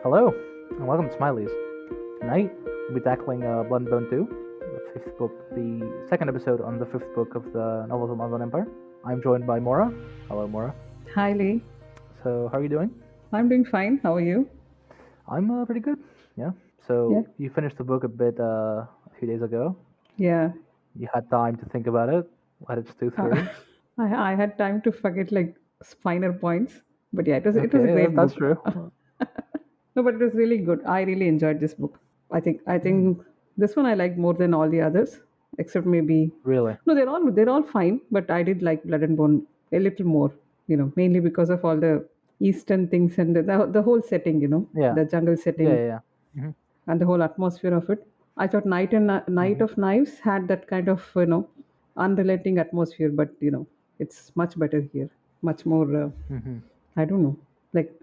Hello, and welcome to Smiley's. Tonight, we'll be tackling Blood and Bone 2, the fifth book, the second episode on the fifth book of the novels of Malazan Empire. I'm joined by Mora. Hello, Mora. Hi, Lee. So, how are you doing? I'm doing fine. How are you? I'm pretty good. Yeah. So, Yeah. you finished the book a few days ago. Yeah. You had time to think about it, let it stew through. I had time to forget like finer points, but yeah, it was a Okay, great that's book. true. No, but it was really good. I really enjoyed this book. I think this one I like more than all the others, except maybe Really? no, they're all fine, but I did like Blood and Bone a little more. Mainly because of all the Eastern things and the whole setting. Yeah. The jungle Yeah, setting yeah, yeah. Mm-hmm. and the whole atmosphere of it. I thought Night Mm-hmm. of Knives had that kind of unrelenting atmosphere, but it's much better here, much more. Mm-hmm. I don't know, like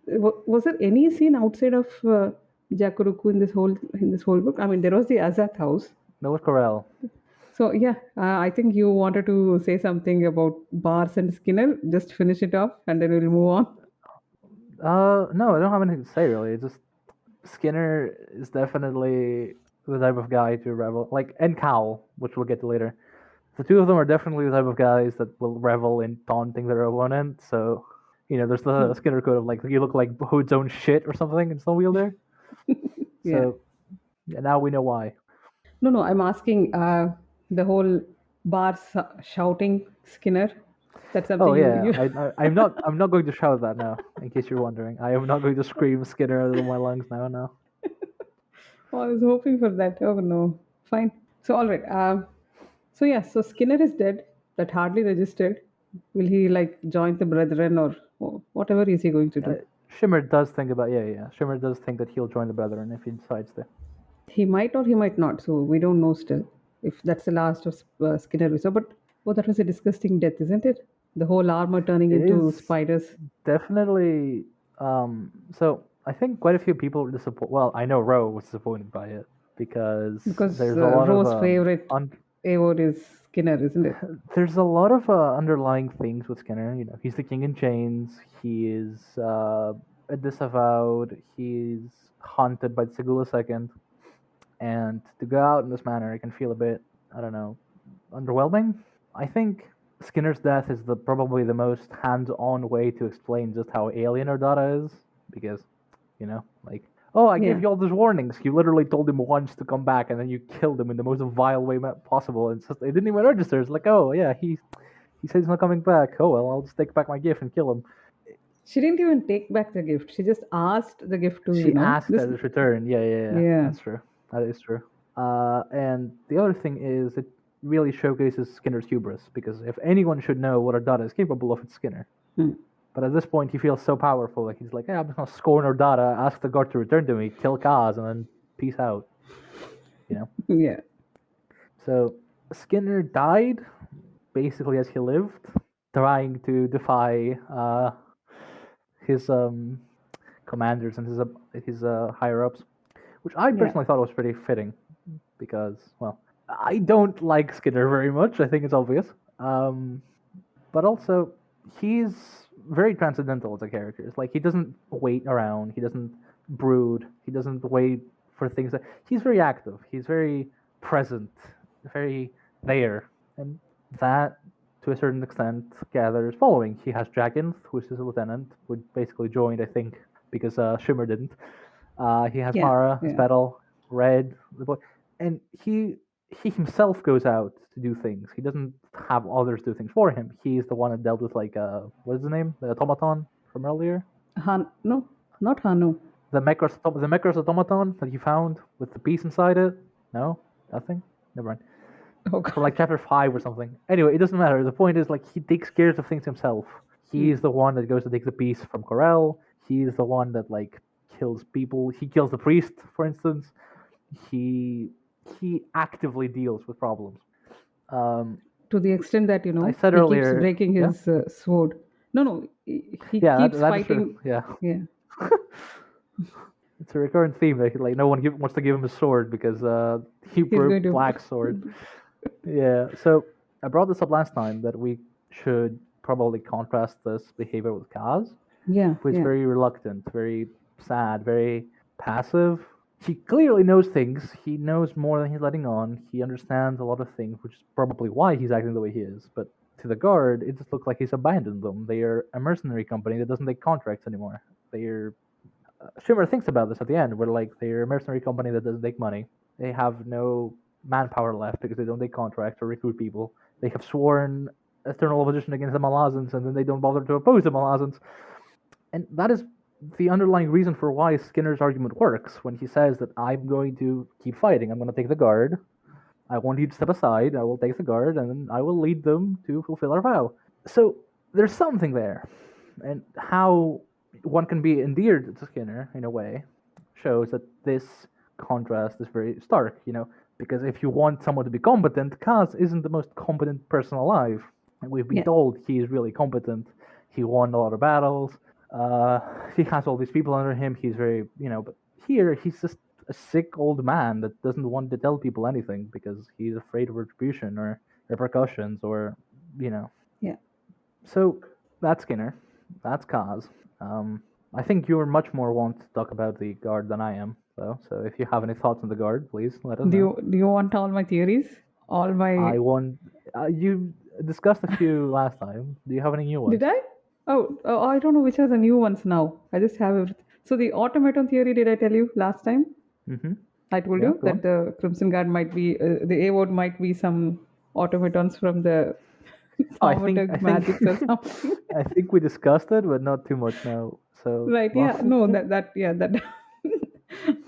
was there any scene outside of Jakuruku in this whole book? I mean, there was the Azat house. That was Corel. So yeah, I think you wanted to say something about Bars and Skinner. Just finish it off, and then we'll move on. No, I don't have anything to say really. It's just Skinner is definitely the type of guy to revel, like, and Cal, which we'll get to later. The two of them are definitely the type of guys that will revel in taunting their opponent. So, there's the Skinner code of like, you look like Hood's own shit or something in Snowwheel there. Yeah. So, yeah, now we know why. No. I'm asking the whole shouting Skinner. That's Oh something you yeah, you. I'm not going to shout that now. In case you're wondering, I am not going to scream Skinner out of my lungs now. No. Oh, I was hoping for that. Oh no. Fine. So all right. So yeah. So Skinner is dead. That hardly registered. Will he like join the Brethren or whatever is he going to Uh, do? Shimmer does think about yeah. Shimmer does think that he'll join the Brethren if he decides to. He might or he might not. So we don't know still if that's the last of Skinner. So, but oh, that was a disgusting death, isn't it? The whole armor turning It into is spiders. definitely. So I think quite a few people were disappointed. Well, I know Ro was disappointed by it because Because there's a lot of Rose's favorite Eivor is Skinner, isn't it? underlying things with Skinner. He's the king in chains. He is a disavowed. He's haunted by the Segula Second, and to go out in this manner, it can feel a bit, I don't know, underwhelming. I think Skinner's death is probably the most hands-on way to explain just how alien Erdata is, because, like, oh, I gave Yeah. you all these warnings. You literally told him once to come back, and then you killed him in the most vile way possible. And it didn't even register. It's like, oh yeah, he said he's not coming back. Oh well, I'll just take back my gift and kill him. She didn't even take back the gift. She just asked the gift to, She asked this. at his return. Yeah. Yeah. That's true. That is true. And the other thing is, it really showcases Skinner's hubris, because if anyone should know what Erdata is capable of, it's Skinner. Hmm. But at this point, he feels so powerful, like he's like, "Yeah, I'm just gonna scorn Erdata, ask the guard to return to me, kill Kaz, and then peace out." Yeah. So Skinner died basically as he lived, trying to defy his commanders and his higher ups, which I Yeah. personally thought was pretty fitting, because, well, I don't like Skinner very much. I think it's obvious, but also he's very transcendental as a character. It's like he doesn't wait around, he doesn't brood, he doesn't wait for things. He's very active. He's very present, very there, and that, to a certain extent, gathers following. He has Jaginth, who is his lieutenant, who basically joined, I think, because Shimmer didn't. He has Yeah. Mara, Yeah. Spettel, Red, the boy, and he himself goes out to do things. He doesn't have others do things for him. He's the one that dealt with, like, what is his name? The automaton from earlier. No, not Hanu. The Mekros automaton that you found with the piece inside it. No, nothing. Never mind. Oh From God. like chapter 5 or something. Anyway, it doesn't matter. The point is, like, he takes care of things himself. He's the one that goes to take the piece from Corel. He's the one that, like, kills people. He kills the priest, for instance. He actively deals with problems. To the extent that I said he keeps earlier, breaking yeah, his sword. No, he yeah, keeps that is true. fighting. Yeah, Yeah. it's a recurrent theme that, like, no one wants to give him a sword because he He's going broke to. Black's sword. Yeah, so I brought this up last time that we should probably contrast this behavior with Kaz, Yeah. who is Yeah. very reluctant, very sad, very passive. He clearly knows things. He knows more than he's letting on. He understands a lot of things, which is probably why he's acting the way he is. But to the guard, it just looks like he's abandoned them. They are a mercenary company that doesn't take contracts anymore. They're Shimmer thinks about this at the end, where like they're a mercenary company that doesn't take money. They have no manpower left because they don't take contracts or recruit people. They have sworn eternal opposition against the Malazans, and then they don't bother to oppose the Malazans. And that is the underlying reason for why Skinner's argument works when he says that I'm going to keep fighting. I'm going to take the guard. I want you to step aside. I will take the guard, and then I will lead them to fulfill our vow. So there's something there, and how one can be endeared to Skinner in a way shows that this contrast is very stark. Because if you want someone to be competent, Kaz isn't the most competent person alive. And we've been told he is really competent. He won a lot of battles. He has all these people under him. He's very, but here he's just a sick old man that doesn't want to tell people anything because he's afraid of retribution or repercussions or. Yeah. So that's Skinner. That's Kaz. I think you're much more want to talk about the guard than I am, though. So if you have any thoughts on the guard, please let us know. Do you want all my theories? All my. I want. You discussed a few last time. Do you have any new ones? Did I? Oh, I don't know which are the new ones now. I just have everything. So the automaton theory, did I tell you last time? Mm-hmm. I told you that the Crimson Guard might be, the A-word might be some automatons from the magics or something. I think we discussed it, but not too much now. So right, yeah, no, that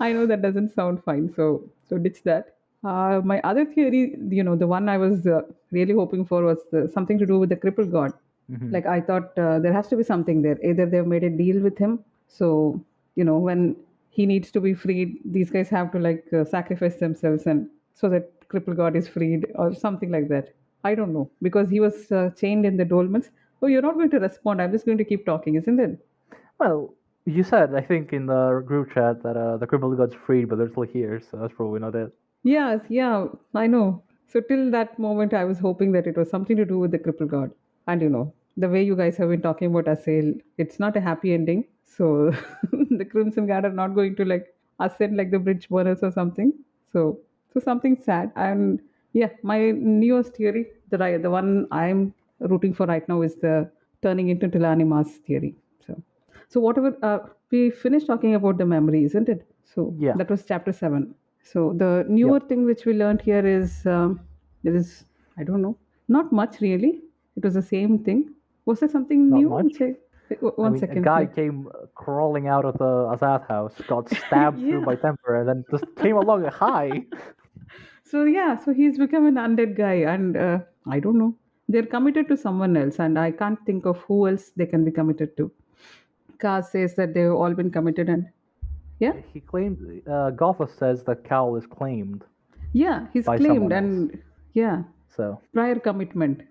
I know that doesn't sound fine. So ditch that. My other theory, the one I was really hoping for was something to do with the crippled god. Mm-hmm. Like I thought there has to be something there. Either they've made a deal with him, so when he needs to be freed, these guys have to sacrifice themselves, and so that crippled god is freed or something like that. I don't know, because he was chained in the dolmens. Oh, you're not going to respond. I'm just going to keep talking, isn't it? Well, you said, I think, in the group chat that the crippled god's freed, but they're still here, so that's probably not it. Yes, yeah, I know. So till that moment, I was hoping that it was something to do with the crippled god. And the way you guys have been talking about Assail, it's not a happy ending. So the Crimson Guard are not going to ascend like the bridge burners or something. So something sad. And yeah, my newest theory, the one I'm rooting for right now, is the turning into Tilanima's theory. So whatever, we finished talking about the memory, isn't it? So Yeah. that was chapter 7. So the newer thing which we learned here is there is, I don't know, not much really. It was the same thing. Was there something Not new? much. One second. A guy came crawling out of the Azath house, got stabbed through by Temper, and then just came along. Hi. So he's become an undead guy, and I don't know. They're committed to someone else, and I can't think of who else they can be committed to. Kaz says that they've all been committed, and yeah. He claimed. Gothas says that Cal is claimed. Yeah, he's claimed, and yeah. So prior commitment,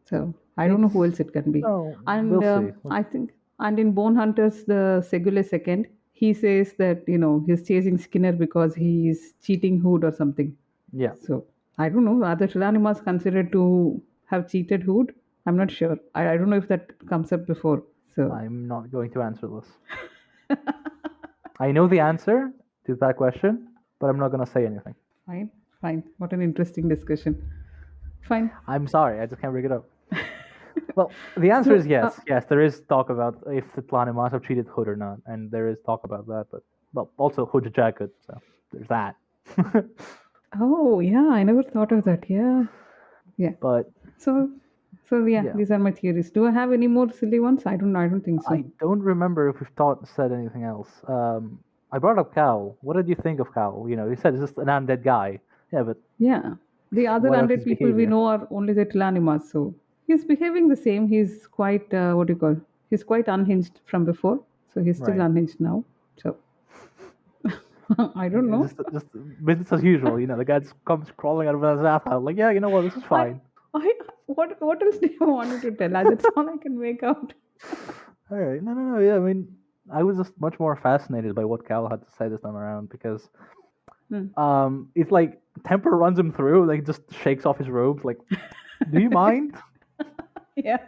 So I don't know who else it can be. And we'll see. I think, and in Bone Hunters, the Segule second, he says that he's chasing Skinner because he's cheating Hood or something. Yeah. So I don't know. Are the Trillanimas considered to have cheated Hood? I'm not sure. I don't know if that comes up before. So I'm not going to answer this. I know the answer to that question, but I'm not going to say anything. Fine. What an interesting discussion. Fine. I'm sorry, I just can't bring it up. Well, the answer is yes. Yes, there is talk about if the Tlanimas have cheated Hood or not, and there is talk about that. But also Hood's jacket, so there's that. Oh yeah, I never thought of that. Yeah. But so yeah, these are my theories. Do I have any more silly ones? I don't think so. I don't remember if we've said anything else. I brought up Cal. What did you think of Cal? You said it's just an undead guy. Yeah, but the other undead people we know are only the Tlanimas, so he's behaving the same. He's quite he's quite unhinged from before, so he's still unhinged now. So I don't know. Just business as usual. The guy just comes crawling out of his ass out like, yeah, you know what, this is fine. What else do you want me to tell? That's all I can make out. All right, no. Yeah, I mean, I was just much more fascinated by what Cal had to say this time around because, it's like Temper runs him through, like just shakes off his robes, like, do you mind? Yeah.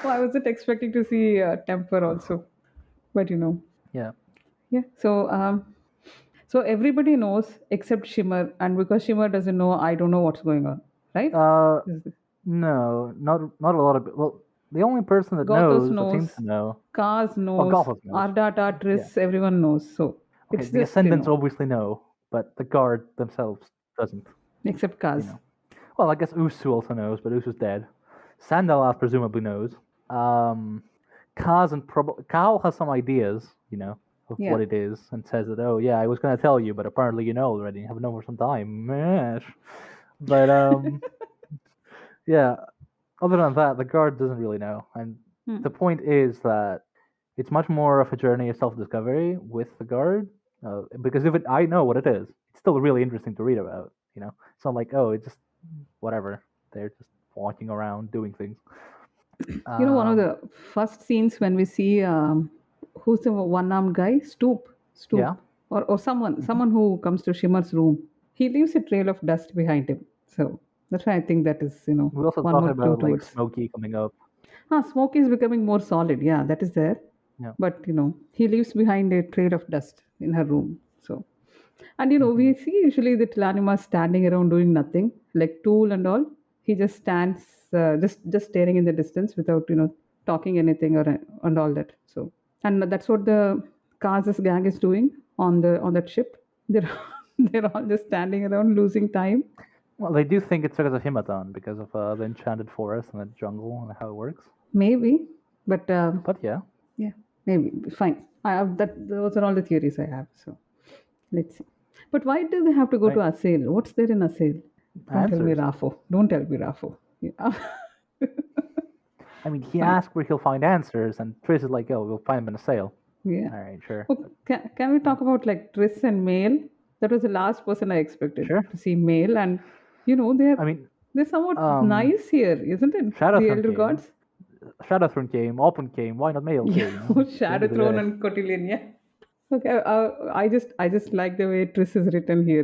Well, I wasn't expecting to see Temper also, but Yeah. Yeah. So everybody knows except Shimmer, and because Shimmer doesn't know, I don't know what's going on, right? Uh, Is this- no, not a lot of. Well, the only person that Gothos knows or seems knows, to know. Kaz Well, knows, Gothos knows. Ardata, Yeah. Triss, everyone knows. So Okay, it's the just, Ascendants obviously know, but the Guard themselves doesn't. except You Kaz. know. Well, I guess Usu also knows, but Usu's dead. Sandalaf presumably knows. Um, Kaz and Kal has some ideas, of Yeah. what it is, and says that, oh yeah, I was gonna tell you, but apparently you know already. You have known for some time. Mesh. But yeah. Other than that, the guard doesn't really know, and Hmm. the point is that it's much more of a journey of self-discovery with the guard. Because I know what it is. It's still really interesting to read about. It's not like, oh, it's just whatever. They're just walking around doing things. One of Um, the first scenes when we see who's the one-armed guy? yeah. Stoop, or someone, Hmm. someone who comes to Shimmer's room. He leaves a trail of dust behind him. So that's why I think that is, We also one talk more clue about like towards. Smokey coming up. Smoke is becoming more solid. Yeah, that is there. Yeah. But he leaves behind a trail of dust in her room. So, and Hmm. we see usually the Tilanima standing around doing nothing, like Tool and all. He just stands, just staring in the distance without talking anything or and all that. So, and that's what the Kaz's gang is doing on that ship. They're they're all just standing around losing time. Well, they do think it's because of Himaton, because of the enchanted forest and the jungle and how it works. Maybe, but But yeah, yeah, maybe fine. I have that. Those are all the theories I have. So let's see. But why do they have to go to right. Asail? What's there in Asail? Don't tell me Answers. Rafo. Don't tell me Rafo. Yeah. I mean, he Fine. asked where he'll find answers, and Trish is like, "Oh, we'll find them in a sale." Yeah. All right, sure, Oh, can we talk about like Triss and Mael? That was the last person I expected sure. to see Mael, and they're I mean, they're somewhat um, nice here, isn't it? The Shadowthrone elder came, gods. Open came. Why not Mail too? Yeah, At the end Shadow of the Throne day, and Cotillion. Yeah. Okay, I just like the way Triss is written here.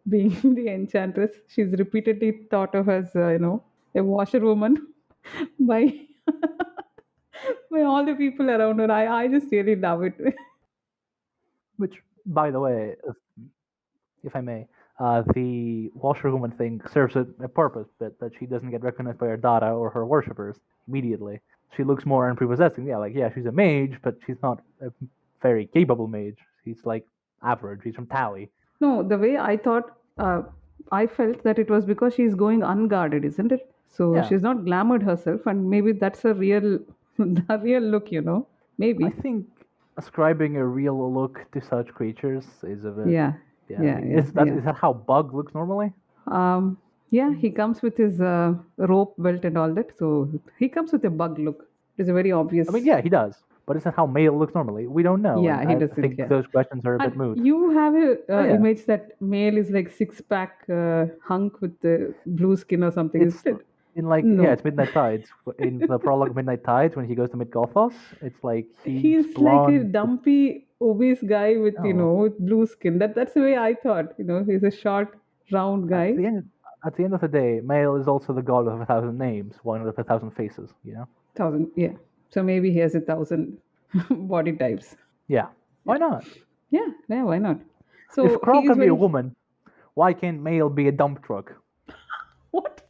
Being the enchantress, she's repeatedly thought of as a washerwoman by by all the people around her. I just really love it. which, by the way, if I may, the washerwoman thing serves a purpose, but that she doesn't get recognized by her data or her worshippers immediately. She looks more unprepossessing. Yeah, like yeah, she's a mage, but she's not a very capable mage. She's like average. She's from Tally. No, the way I thought, I felt that it was because she's going unguarded, isn't it? So Yeah, she's not glamored herself, and maybe that's a real, a real look. I Maybe. think ascribing a real look to such creatures is a bit. Yeah, Yeah, I yeah, mean, yeah, is that yeah. is that how Bug looks normally? Yeah, he comes with his rope belt and all that. So he comes with a bug look. It's a very I mean, obvious. yeah, he does, but is that how Mail looks normally? We don't know, Yeah, and he I doesn't. think Yeah. those questions are a And bit moot. you have a Oh yeah, image that male is like six pack hunk with the blue skin or something, it's isn't it? in like yeah, No, it's Midnight Tides in the prologue of Midnight Tides when he goes to meet Gothos. It's like he's he's like a blonde. dumpy, obese guy with Oh, with blue skin. That's the way I thought. He's a short, round at guy. the end at the end of the day, Mail is also the god of 1,000 names, one of 1,000 faces. Thousand, yeah. So maybe he has 1,000 body types. Yeah, Yeah, why not? yeah, yeah. Why not? If So Kral he is can be a very woman, why can't Mail be a dump truck? what?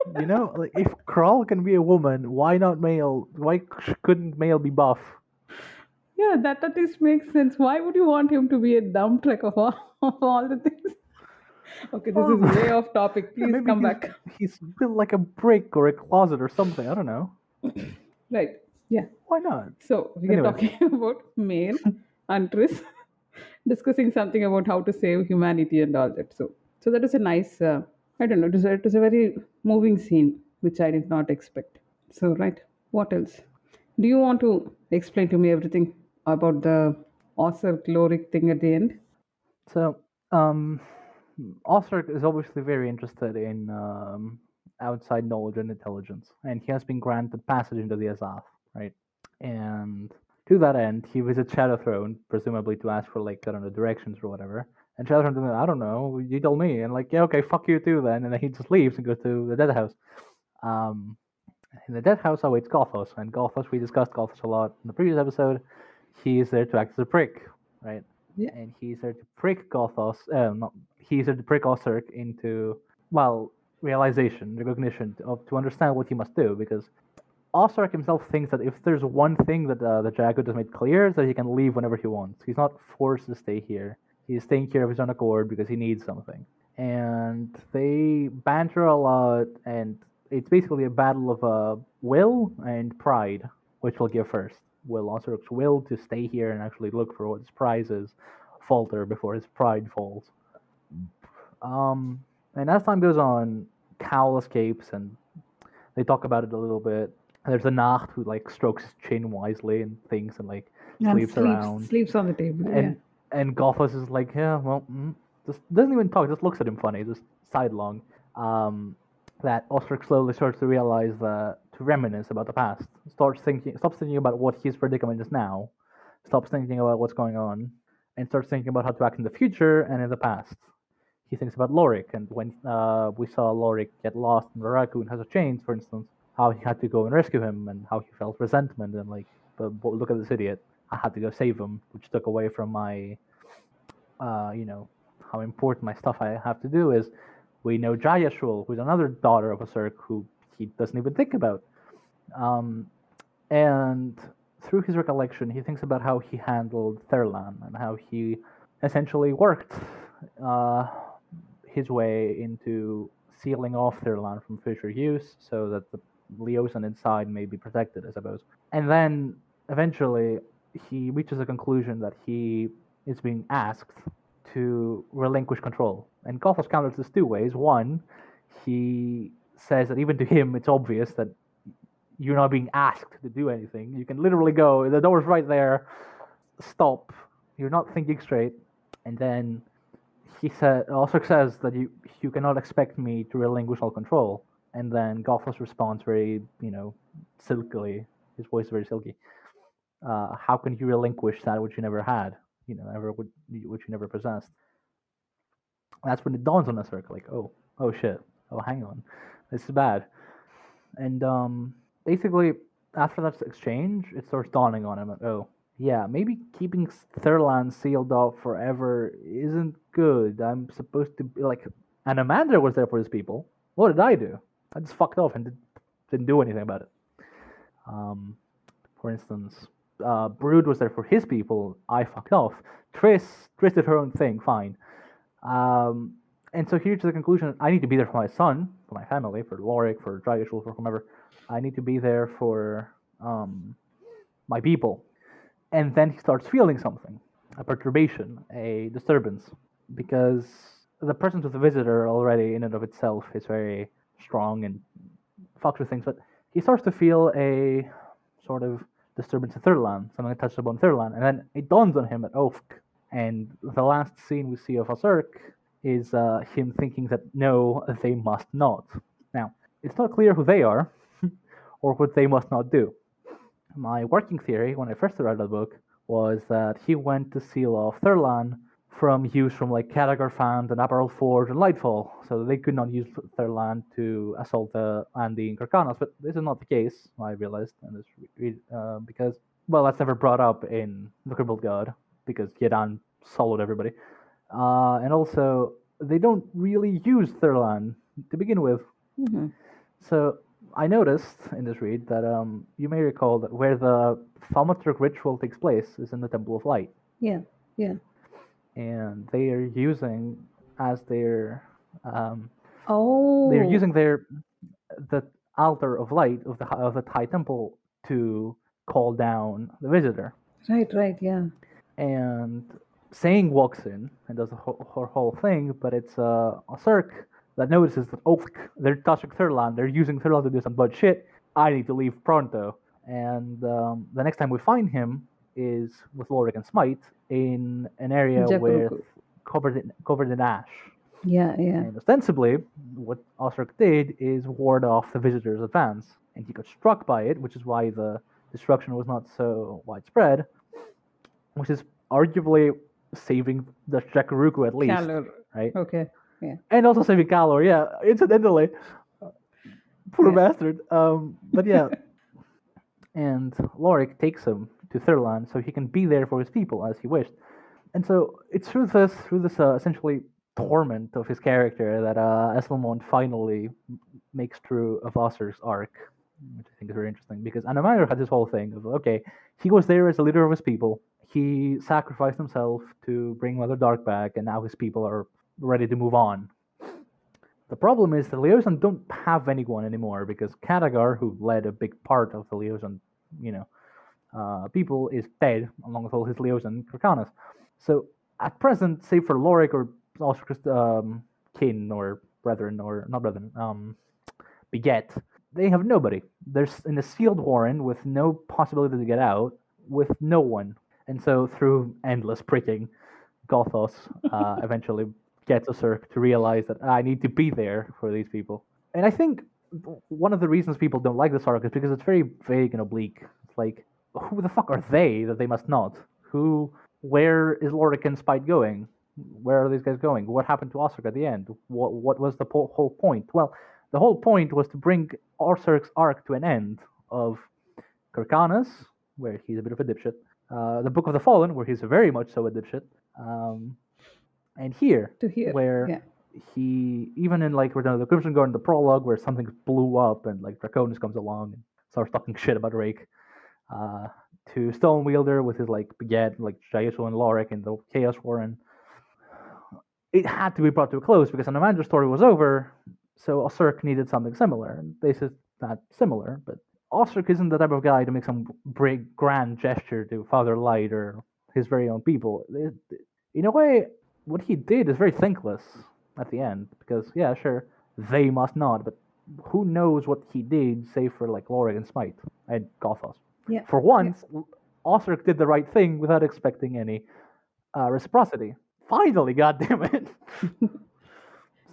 Like if Kral can be a woman, why not Mail? Why couldn't Mail be buff? Yeah, that at least makes sense. Why would you want him to be a dump truck of all, of all the things? Okay, this Well, is way off topic. yeah, Please maybe come he's back. he's built like a brick or a closet or something. I don't know. Right. Yeah. Why not? So we are Anyways, talking about male and Tris, discussing something about how to save humanity and all that. So that is a nice. I don't know. It was a very moving scene which I did not expect. So right. What else? Do you want to explain to me everything about the Osir caloric thing at the end? so Osric is obviously very interested in outside knowledge and intelligence, and he has been granted passage into the Azath, right? And to that end, he visits Shadowthrone, presumably to ask for like I don't know directions or whatever. And Shadowthrone's like, I don't know, you tell me. And like, yeah, okay, fuck you too then. And then he just leaves and goes to the Dead House. Um, in the Dead House awaits Gothos, and Gothos we discussed Gothos a lot in the previous episode. he is there to act as a prick, right? Yeah. And he's there to prick Gothos. Not, he's there to prick Osirk into, well, realization, recognition of to understand what he must do, because Osirk himself thinks that if there's one thing that the Jackal has made clear is that he can leave whenever he wants. He's not forced to stay here. He's staying here of his own accord because he needs something. And they banter a lot, and it's basically a battle of will and pride, which will give first. Will Osirk's will to stay here and actually look for what his prize is falter before his pride falls. And as time goes on, Cal escapes, and they talk about it a little bit. There's a Nacht who like strokes his chin wisely and thinks and like And sleeps around. sleeps on the table. Yeah. And Gothos is like, yeah, well, just doesn't even talk, just looks at him funny, just sidelong. That Osric slowly starts to realize that to reminisce about the past. Stops thinking about what his predicament is now. Stops thinking about what's going on, and starts thinking about how to act in the future and in the past. He thinks about Lorik, and when we saw Lorik get lost in the raccoon has a chains, for instance, how he had to go and rescue him, and how he felt resentment and like, look at this idiot. I had to go save him, which took away from my, how important my stuff I have to do is. We know Jayashul, who's another daughter of Osirk, who he doesn't even think about. And through his recollection, he thinks about how he handled Thurlan and how he essentially worked his way into sealing off Thurlan from future use so that the Leosin inside may be protected, I suppose. And then eventually he reaches a conclusion that he is being asked to relinquish control. And Gothos counters this two ways. One, he says that even to him it's obvious that you're not being asked to do anything. You can literally go, the door's right there, stop. You're not thinking straight. And then he also says that you cannot expect me to relinquish all control. And then Gothos responds very, silkily. His voice is very silky. How can you relinquish that which you never had? Which you never possessed? That's when it dawns on us, like, oh shit, oh hang on, this is bad. And basically after that exchange, it starts dawning on him, like, oh yeah, maybe keeping Thurlan sealed off forever isn't good. I'm supposed to be like, and Amanda was there for his people. What did I do? I just fucked off and didn't do anything about it. For instance, Brood was there for his people. I fucked off. Triss did her own thing. Fine. And so he reaches the conclusion: I need to be there for my son, for my family, for Lorik, for Dragashul, for whomever. I need to be there for my people. And then he starts feeling something, a perturbation, a disturbance, because the presence of the visitor already in and of itself is very strong and fucks with things. But he starts to feel a sort of disturbance in Thurlan, something that touches upon Thurlan, and then it dawns on him at Ofk. And the last scene we see of Osirk is him thinking that no, they must not. Now, it's not clear who they are or what they must not do. My working theory when I first read the book was that he went to seal off Thurlan from use from like Cadagar and Apparel Forge and Lightfall, so they could not use Thurlan to assault the Andy and Kirkanos. But this is not the case, I realized, and this because, well, that's never brought up in the Crippled God, because Yedan soloed everybody. And also, they don't really use Thurlan to begin with. Mm-hmm. So I noticed in this read that you may recall that where the Thaumaturg ritual takes place is in the Temple of Light. Yeah, yeah. And they are using as their Oh, they're using the altar of light of the High Temple to call down the visitor. right, yeah. And Saying walks in and does her whole thing, but it's a Cirque that notices that, oh, they're touching Thurlan, they're using Thurlan to do some bad shit, I need to leave pronto. And the next time we find him is with Lorik and Smite in an area with covered in ash. Yeah. And ostensibly, what Osric did is ward off the visitor's advance, and he got struck by it, which is why the destruction was not so widespread, which is arguably saving the Jakuruku at least. Kallor. Right? Okay, yeah. And also saving Kallor, yeah, incidentally. Poor bastard. But yeah. And Lorik takes him to Thurlan so he can be there for his people as he wished. And so it's through this essentially torment of his character that Esslemont finally makes through a Vossar's arc, which I think is very interesting because Anamander had this whole thing of okay, he was there as a leader of his people. He sacrificed himself to bring Mother Dark back, and now his people are ready to move on. The problem is the Leosan don't have anyone anymore because Khadgar, who led a big part of the Leosan, people, is dead along with all his Leosan Kurkanas. So at present, save for Lorik or Oscar's kin or brethren or not brethren, beget, they have nobody. They're in a sealed warren with no possibility to get out, with no one. And so through endless pricking, Gothos eventually gets Osirk to realize that I need to be there for these people. And I think one of the reasons people don't like this arc is because it's very vague and oblique. It's like, who the fuck are they that they must not? Where is Lorik and Spite going? Where are these guys going? What happened to Osirk at the end? What was the whole point? Well, the whole point was to bring Osirk's arc to an end of Kurkanas, where he's a bit of a dipshit, the Book of the Fallen, where he's very much so a dipshit, and here, where he, even in like Return of the Crimson Guard, the prologue, where something blew up and like Draconis comes along and starts talking shit about Rake, to Stonewielder with his like beget, like Jaisu and Lorik and the Chaos Warren. It had to be brought to a close because Anamandra's story was over, so Osirk needed something similar. And this is not similar, but Osirk isn't the type of guy to make some big, grand gesture to Father Light or his very own people. In a way, what he did is very thankless at the end, because, yeah, sure, they must not, but who knows what he did, save for, like, Lorik and Smite and Gothos. Yeah. For once, Osirk did the right thing without expecting any reciprocity. Finally, goddammit!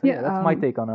That's my take on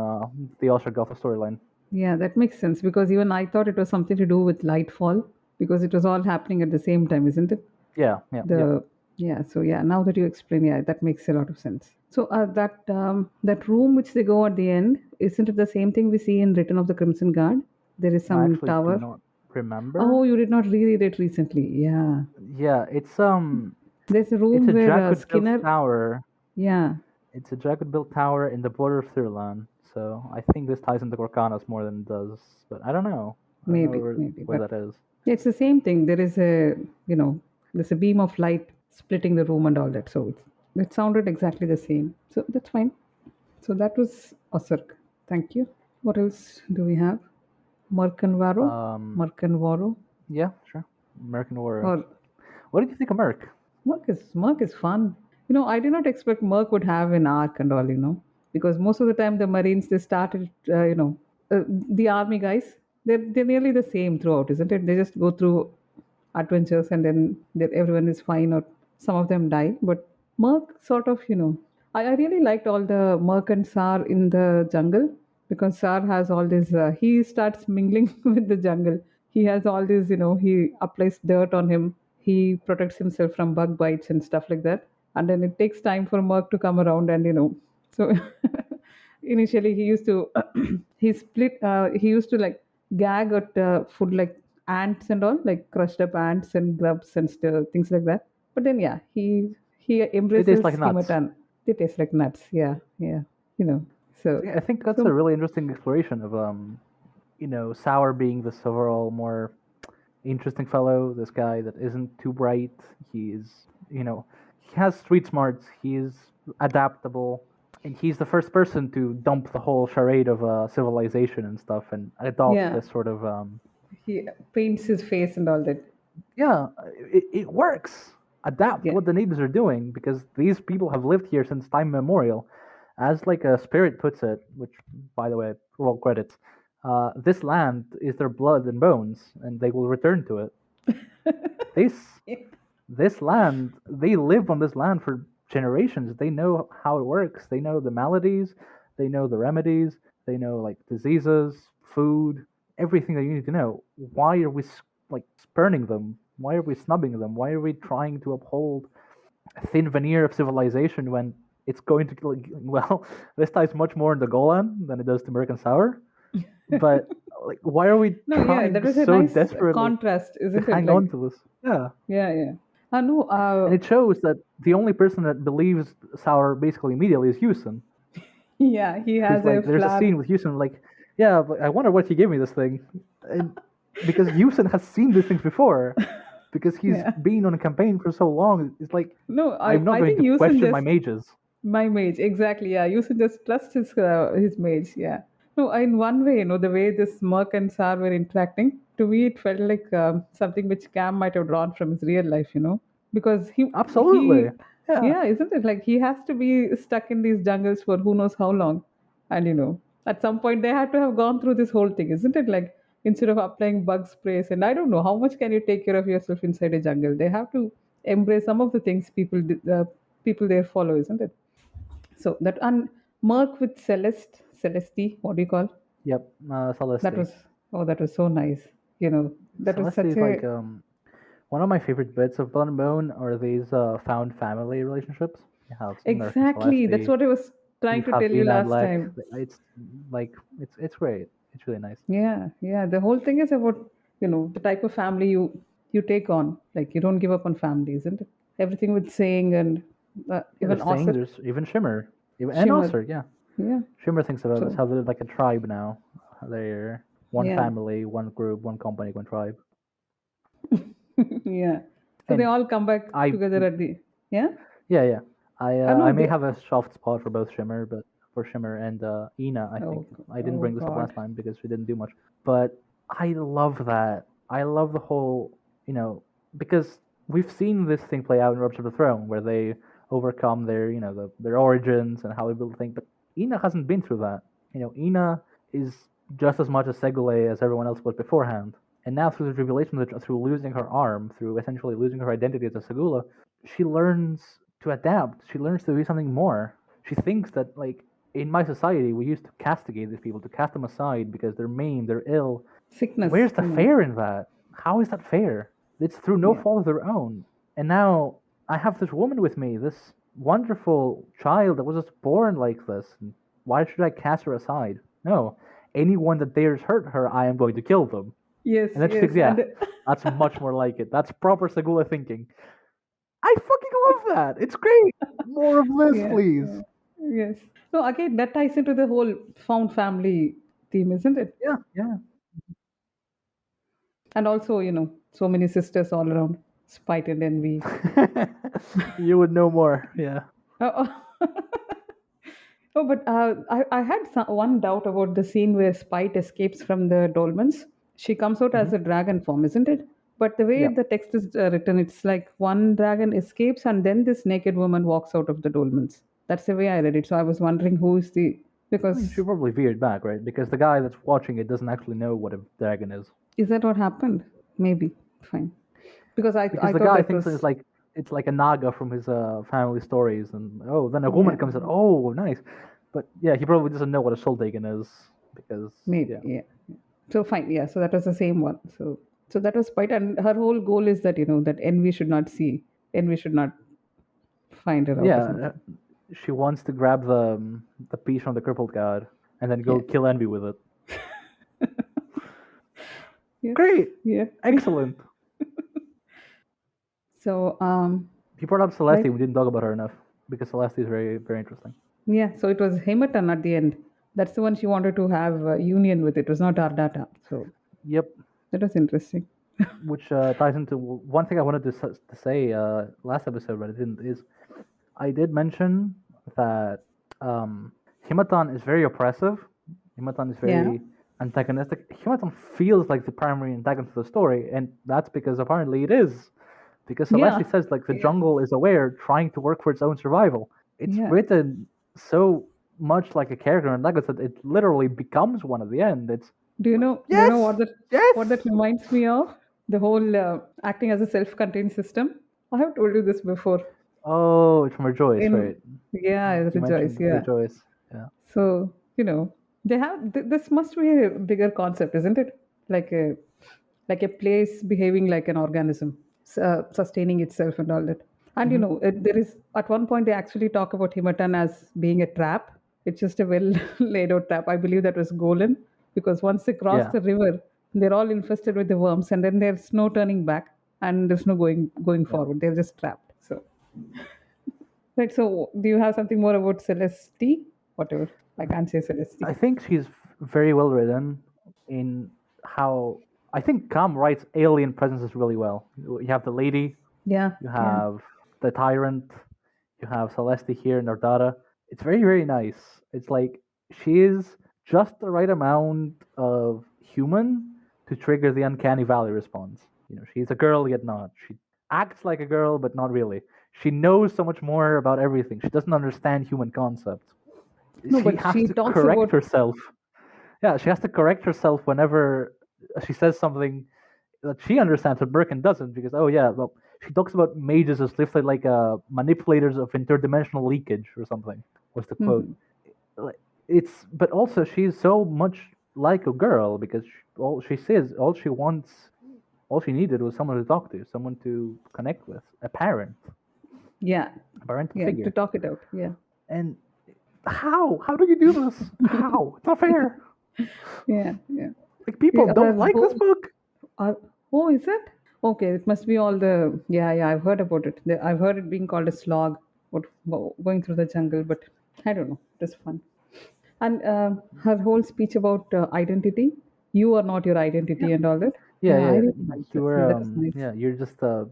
the Osirk Gothos storyline. Yeah, that makes sense because even I thought it was something to do with Lightfall because it was all happening at the same time, isn't it? Yeah. So now that you explain, that makes a lot of sense. So that room which they go at the end, isn't it the same thing we see in Return of the Crimson Guard? There is some tower. I do not remember. Oh, you did not read it recently. Yeah. Yeah, it's There's a room where Skinner tower. Yeah. It's a jagged-built tower in the border of Thurlan. So I think this ties into Gorkanos more than it does, but I don't know. Maybe where that is. It's the same thing. There is there's a beam of light splitting the room and all that. So it sounded exactly the same. So that's fine. So that was Osirk. Thank you. What else do we have? Mercanvaro? Yeah, sure. Mercanvaro. What did you think of Merc? Merc is fun. I did not expect Merc would have an arc and all, because most of the time the Marines, they started, the army guys, they're nearly the same throughout, isn't it? They just go through adventures and then everyone is fine or some of them die. But Merc sort of, I really liked all the Merc and Sar in the jungle because Sar has all this, he starts mingling with the jungle. He has all this, he applies dirt on him. He protects himself from bug bites and stuff like that. And then it takes time for Merc to come around and, so initially he used to, he used to like gag at food like ants and all, like crushed up ants and grubs and things like that. But then, he embraces it tastes like nuts. They taste like nuts. Yeah. So I think that's a really interesting exploration of, Sour being this overall more interesting fellow, this guy that isn't too bright. He's, he has street smarts. He's adaptable, and he's the first person to dump the whole charade of civilization and stuff and adopt this sort of. He paints his face and all that. Yeah, it works. Adapt what the natives are doing because these people have lived here since time immemorial. As like a spirit puts it, which, by the way, roll credits. This land is their blood and bones, and they will return to it. This land, they live on this land for generations. They know how it works. They know the maladies. They know the remedies. They know like diseases, food, everything that you need to know. Why are we like spurning them? Why are we snubbing them? Why are we trying to uphold a thin veneer of civilization when it's going to, this ties much more into Golan than it does to Merc and Sour. But Like, why are we No, yeah, trying that was a so nice desperately contrast, to isn't it? hang Like, on to this? Yeah. yeah, yeah. No, And it shows that the only person that believes Sour basically immediately is Houston. yeah, he Who's has a like, there's a flat. scene with Houston, like, yeah, but I wonder what he gave me this thing. And because Houston has seen these things before, because he's Yeah. been on a campaign for so long, it's like, No, I'm not I going think to Yusin question my just mages. my mage exactly. Yeah, Yusin just trust his mage. Yeah. No, in one way, the way this Merc and Sar were interacting, to me it felt like something which Cam might have drawn from his real life. Because Absolutely. Yeah. yeah, isn't it? Like he has to be stuck in these jungles for who knows how long, and at some point they had to have gone through this whole thing, isn't it? Like instead of applying bug sprays, and I don't know how much can you take care of yourself inside a jungle. They have to embrace some of the things people there follow, isn't it? So that and Merc with Celeste, what do you call? Yep. That Celeste. was that was so nice. That was Celeste such is a like one of my favorite bits of Blood and Bone are these found family relationships. You have Nurse and exactly. That's Celeste. what I was You trying to have tell you Ina and last Lek. time. It's like it's great. It's really nice. Yeah, yeah. The whole thing is about the type of family you take on. Like you don't give up on family, isn't it? Everything with saying and Yeah, even there's saying Osir, there's even Shimmer, even and Shimmer. Oster. Yeah, Yeah. Shimmer thinks about this So how they're like a tribe now. They're one yeah, family, one group, one company, one tribe. yeah. So they And all come back I, together at the yeah. yeah. I I know may they. have a soft spot for both Shimmer, but for Shimmer and Ina, I think I didn't Oh bring this up God. last time because we didn't do much. But I love that. I love the whole, because we've seen this thing play out in Robes of the Throne, where they overcome their, their origins and how they build the thing. But Ina hasn't been through that. Ina is just as much a Segule as everyone else was beforehand. And now through the tribulation, through losing her arm, through essentially losing her identity as a Segula, she learns to adapt. She learns to be something more. She thinks that, like, in my society, we used to castigate these people, to cast them aside because they're maimed, they're ill. Sickness. Where's the fair in that? How is that fair? It's through no Yeah. fault of their own. And now I have this woman with me, this wonderful child that was just born like this. Why should I cast her aside? No. Anyone that dares hurt her, I am going to kill them. Yes, And then she yes, thinks, yeah, and that's much more like it. That's proper Segula thinking. I fucking love that. It's great. More of this, yeah, please. yeah, yes. So again, that ties into the whole found family theme, isn't it? Yeah, yeah. And also, so many sisters all around, spite and envy. You would know more. Yeah. Oh, oh. Oh, but I had one doubt about the scene where Spite escapes from the dolmens. She comes out as Hmm. a dragon form, isn't it? But the way Yep. the text is written, it's like one dragon escapes and then this naked woman walks out of the dolmens. That's the way I read it. So I was wondering who is the I mean, she because probably veered back, right? Because the guy that's watching it doesn't actually know what a dragon is. is that what happened? Maybe fine. Because Because I the thought guy that thinks was it's like a naga from his family stories, and then a woman yeah, comes out. Oh, nice. But yeah, he probably doesn't know what a Soldagen is because maybe yeah, yeah. So fine, yeah. So that was the same one. So that was Spite, and her whole goal is that that envy should not see, envy should not find her out or yeah. something. She wants to grab the piece from the crippled god and then go Yeah. kill Envy with it. Yes. Great, Yeah. excellent. So He brought up Celeste. right. We didn't talk about her enough because Celeste is very very interesting. Yeah. So it was Hematan at the end. That's the one she wanted to have a union with. It was not Ardata. So Yep, that was interesting. which ties into one thing I wanted to say last episode, but I didn't. Is I did mention that Himatan is very oppressive. Himatan is Yeah. very antagonistic. Himatan feels like the primary antagonist of the story, and that's because apparently it is. Because Yeah. Celeste says like the Yeah. jungle is aware, trying to work for its own survival. It's Yeah. written so much like a character antagonist that it literally becomes one at the end. It's Do you know yes, what that yes. reminds me of? The whole acting as a self-contained system. I have told you this before. Oh, it's from Rejoice, In right? yeah, You Rejoice. mentioned Yeah. Rejoice. Yeah. So, they have this must be a bigger concept, isn't it? Like a place behaving like an organism, sustaining itself and all that. And Hmm. there is at one point they actually talk about Himatan as being a trap. It's just a well laid out trap. I believe that was Golan. because once they cross Yeah. the river, they're all infested with the worms, and then there's no turning back, and there's no going Yeah. forward. They're just trapped. So right. So do you have something more about Celeste? Whatever. I can't say Celeste. I think she's very well written in how I think Kam writes alien presences really well. You have the lady, Yeah. you Yeah. have the tyrant, you have Celeste here, Nordata. It's very, very nice. It's like she is just the right amount of human to trigger the uncanny valley response. She's a girl yet not. She acts like a girl, but not really. She knows so much more about everything. She doesn't understand human concepts. No, She but has she to talks correct about. herself. Yeah, she has to correct herself whenever she says something that she understands but Birkin doesn't, because oh yeah, well, she talks about mages as literally like manipulators of interdimensional leakage or something was the quote. Mhm. Like, it's but also she's so much like a girl because all she says, all she wants, all she needed was someone to talk to, someone to connect with, Yeah. a parental Yeah. To figure. talk it out. Yeah. And how do you do this? How? It's not fair. Yeah. Yeah. Like people Her don't like this whole. book. Oh, is it? Okay, it must be all the. Yeah, yeah, I've heard about it. I've heard it being called a slog, going through the jungle, but I don't know. It was fun. And her whole speech about identity, you are not your Yeah, identity, and all that. yeah, Yeah, I yeah. really liked that. You're Yeah, that was nice. yeah, you're just a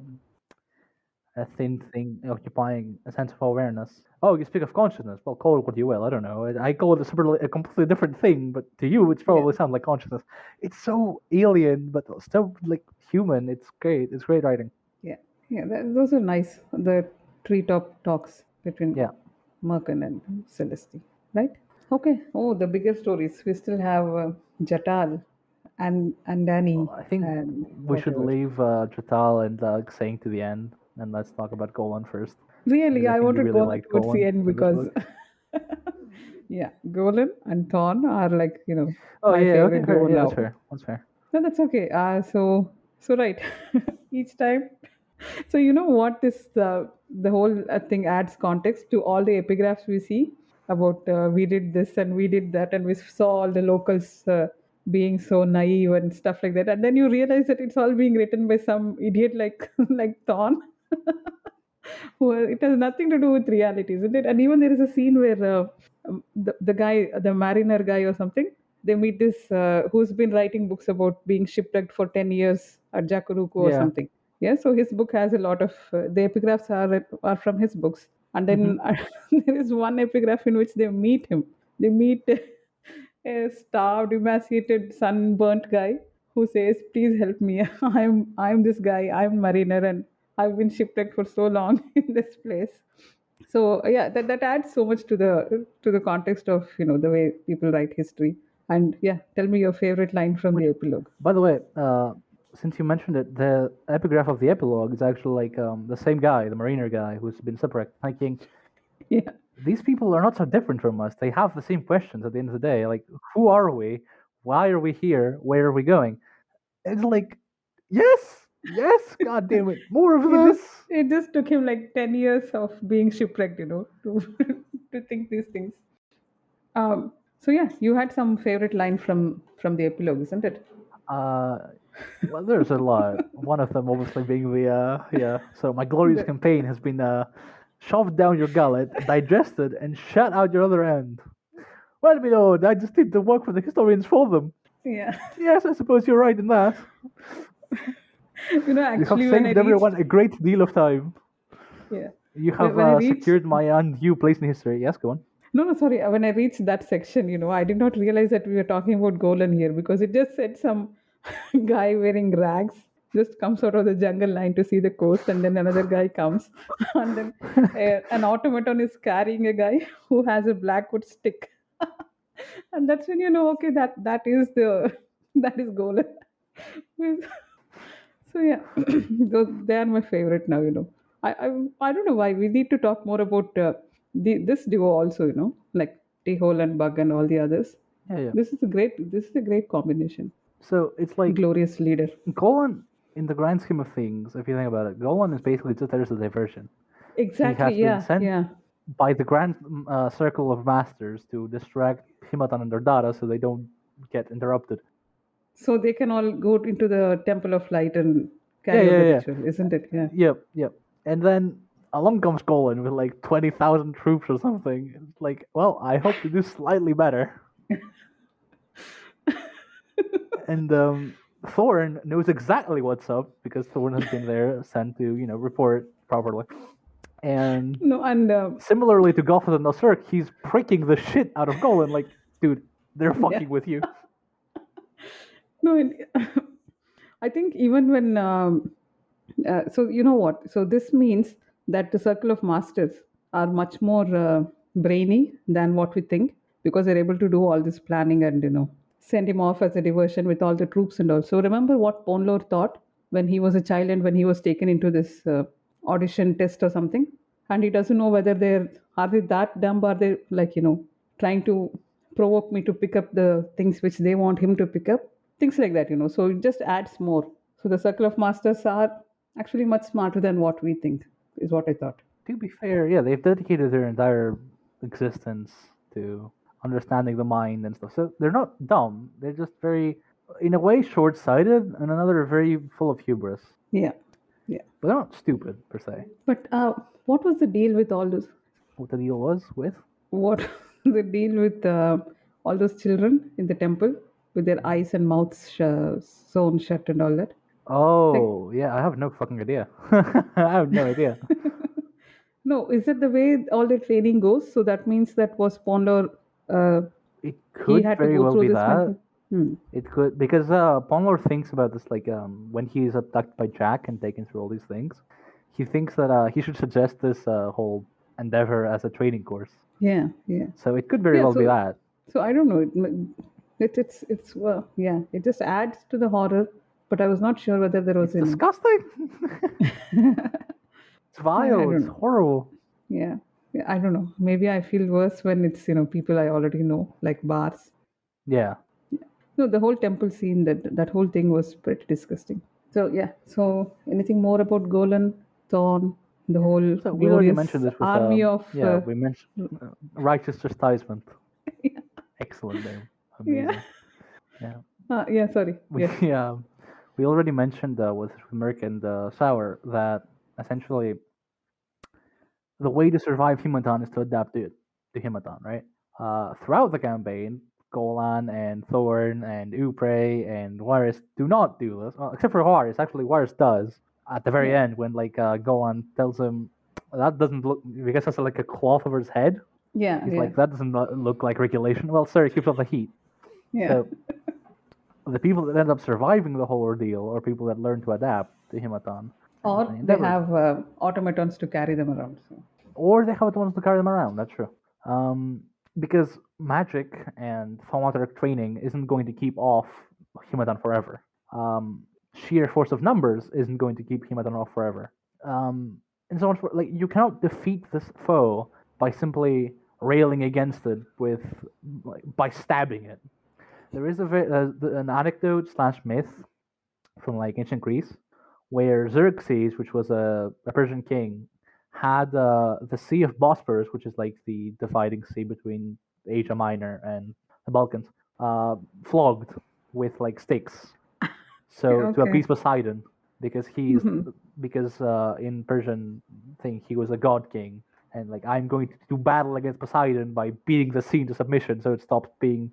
thin thing occupying a sense of awareness. Oh, you speak of consciousness. Well, call it what you will. I don't know. I call it a completely different thing, but to you, it's Yeah, probably sounds like consciousness. It's so alien, but still like human. It's great. It's great writing. yeah, yeah. Those are nice. The treetop talks between Yeah. Merkin and Celeste, right? Okay. Oh, the bigger stories. We still have Jatal and Danny Well, I think and we should whatever. leave Jatal and saying to the end, and let's talk about Golan first, Really, because I I think you wanted really Golan liked towards the Golan end in this because, book. yeah, Golan and Thorn are like Oh my yeah, okay, favorite fair. duo Yeah, that's now. fair. That's fair. No, that's okay. So right, each time. So you know what this the whole thing adds context to all the epigraphs we see about we did this and we did that and we saw all the locals being so naive and stuff like that, and then you realize that it's all being written by some idiot like like Thorn. Well, it has nothing to do with reality, isn't it? And even there is a scene where the guy, the mariner guy or something, they meet this who's been writing books about being shipwrecked for 10 years at Jakuruku or Yeah. something. Yeah, so his book has a lot of the epigraphs are from his books, and Mm-hmm. then there is one epigraph in which they meet him. They meet a starved, emaciated, sunburnt guy who says, "Please help me. I'm this guy. I'm mariner, and I've been shipwrecked for so long in this place." So yeah, that adds so much to the context of the way people write history. And yeah, tell me your favorite line from the Which, epilogue. by the way, since you mentioned it, the epigraph of the epilogue is actually like the same guy, the mariner guy, who's been shipwrecked, thinking Yeah, these people are not so different from us. They have the same questions at the end of the day. Like, who are we? Why are we here? Where are we going? It's like, yes, yes, god damn it, more of it just this. it just took him like 10 years of being shipwrecked, to to think these things. So yeah, you had some favorite line from the epilogue, isn't it? Uh, well, there's a lot. One of them obviously being the yeah. So my glorious The, campaign has been shoved down your gullet, digested, and shot out your other end. Well, my lord, I just did the work for the historians for them. yeah, Yes, I suppose you're right in that. You have actually when I saved reached everyone a great deal of time. yeah You when have when I reached secured my undue place in history. Yes, go on. No, no, sorry. When I reached that section, I did not realize that we were talking about Golan here because it just said some guy wearing rags just comes out of the jungle line to see the coast, and then another guy comes, and then an automaton is carrying a guy who has a blackwood stick, and that's when you know, okay, that is the that is Golan. So yeah, they are my favorite now. I don't know why we need to talk more about this duo also. Like T-Hole and Bug and all the others. Yeah, yeah. This is a great combination. So it's like Glorious leader. Golan, in the grand scheme of things, if you think about it, Golan is basically just there as a diversion. He Exactly. has been Yeah. sent Yeah. by the grand circle of masters to distract Himatan and Dardara so they don't get interrupted. So they can all go into the Temple of Light and Yeah, carry out the yeah, yeah. ritual, isn't it? Yeah. Yep. And then along comes Colin with like 20,000 troops or something. It's like, well, I hope to do slightly better. And Thorn knows exactly what's up because Thorn has been there, sent to report properly. And No, and similarly to Gotham and Nosirk, he's pricking the shit out of Golan. Like, dude, they're fucking yeah. with you. No, I think even when so you know what? So this means that the Circle of Masters are much more brainy than what we think because they're able to do all this planning and send him off as a diversion with all the troops and all. So remember what Ponlor thought when he was a child and when he was taken into this audition test or something, and he doesn't know whether they that dumb, are they like trying to provoke me to pick up the things which they want him to pick up, things like that. So it just adds more. So the Circle of Masters are actually much smarter than what we think, is what I thought. To be fair, yeah, they've dedicated their entire existence to understanding the mind and stuff. So they're not dumb. They're just very, in a way, short-sighted, and another very full of hubris. Yeah, yeah. But they're not stupid per se. But what was the deal with all this? What the deal was with? What the deal with all those children in the temple with their eyes and mouths sewn shut and all that? Oh, yeah, I have no fucking idea. I have no idea. No, is that the way all the training goes? So that means that was Pondor. It He could had to very go well through be this that. mental. Hmm. It could, because Ponlor thinks about this like when he's abducted by Jack and taken through all these things. He thinks that he should suggest this whole endeavor as a training course. Yeah, yeah. So it could very Yeah, well be that. So I don't know. It's well, yeah. It just adds to the horror, but I was not sure whether there was any. Disgusting. It's vile. don't It's know. horrible. Yeah. Yeah, I don't know. Maybe I feel worse when it's people I already know, like bars. Yeah. No, the whole temple scene, that whole thing was pretty disgusting. So yeah. So anything more about Golan, Thorn, the whole So we already mentioned glorious this with army of we mentioned righteous chastisement. Excellent name. Amazing. yeah. Yeah. Yeah. Sorry. We Yeah. we already mentioned with Merc and Sour that essentially the way to survive Himatan is to adapt to Himatan, right? Throughout the campaign, Golan and Thorn and Upre and Varys do not do this, well, except for Varys. Actually, Varys does at the very Yeah. end when Golan tells him that doesn't look because that's like a cloth over his head. Yeah. He's Yeah. like that doesn't look like regulation. Well, sir, it keeps off the heat. Yeah. So the people that end up surviving the whole ordeal are people that learn to adapt to Himatan. Or and they endeavors. have automatons to carry them around. So. Or they have the ones to carry them around. That's true. Because magic and thaumaturg training isn't going to keep off Himatan forever. Sheer force of numbers isn't going to keep Himatan off forever. And so on. Like you cannot defeat this foe by simply railing against it by stabbing it. There is an anecdote / myth from ancient Greece where Xerxes, which was a Persian king, had the Sea of Bosporus, which is the dividing sea between Asia Minor and the Balkans, flogged with sticks. So to appease Poseidon, because because in Persian thing he was a god king, and I'm going to do battle against Poseidon by beating the sea into submission, so it stops being,